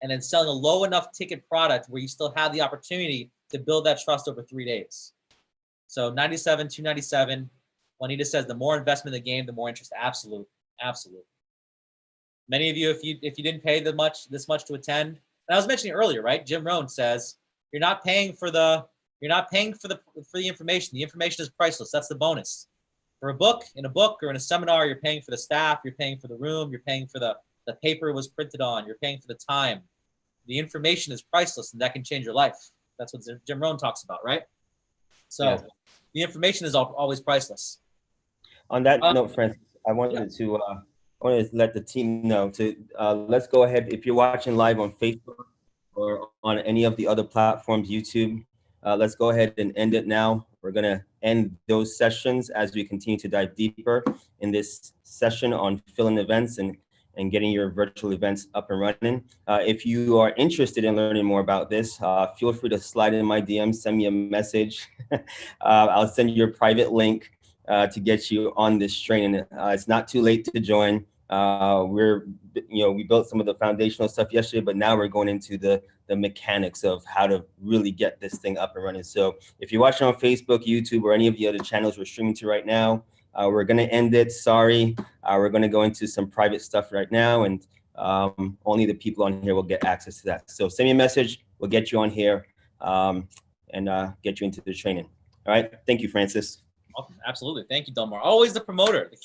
and then selling a low enough ticket product where you still have the opportunity to build that trust over 3 days. So 97, 297. Juanita says the more investment in the game, the more interest. Absolute. Many of you, if you didn't pay this much to attend, and I was mentioning earlier, right? Jim Rohn says you're not paying for the information. The information is priceless. That's the bonus. For a book or in a seminar, you're paying for the staff, you're paying for the room, you're paying for the paper it was printed on, you're paying for the time. The information is priceless, and that can change your life. That's what Jim Rohn talks about, right? So yeah. The information is always priceless. On that note, Francis, I wanted to let the team know to let's go ahead. If you're watching live on Facebook or on any of the other platforms, YouTube, let's go ahead and end it now. We're going to end those sessions as we continue to dive deeper in this session on filling events and getting your virtual events up and running. If you are interested in learning more about this, feel free to slide in my DMs, send me a message. I'll send you a private link to get you on this training. It's not too late to join. We built some of the foundational stuff yesterday, but now we're going into the mechanics of how to really get this thing up and running. So if you're watching on Facebook, YouTube, or any of the other channels we're streaming to right now, we're going to end it. Sorry. We're going to go into some private stuff right now, and only the people on here will get access to that. So send me a message. We'll get you on here and get you into the training. All right. Thank you, Francis. Absolutely. Thank you, Delmar. Always the promoter.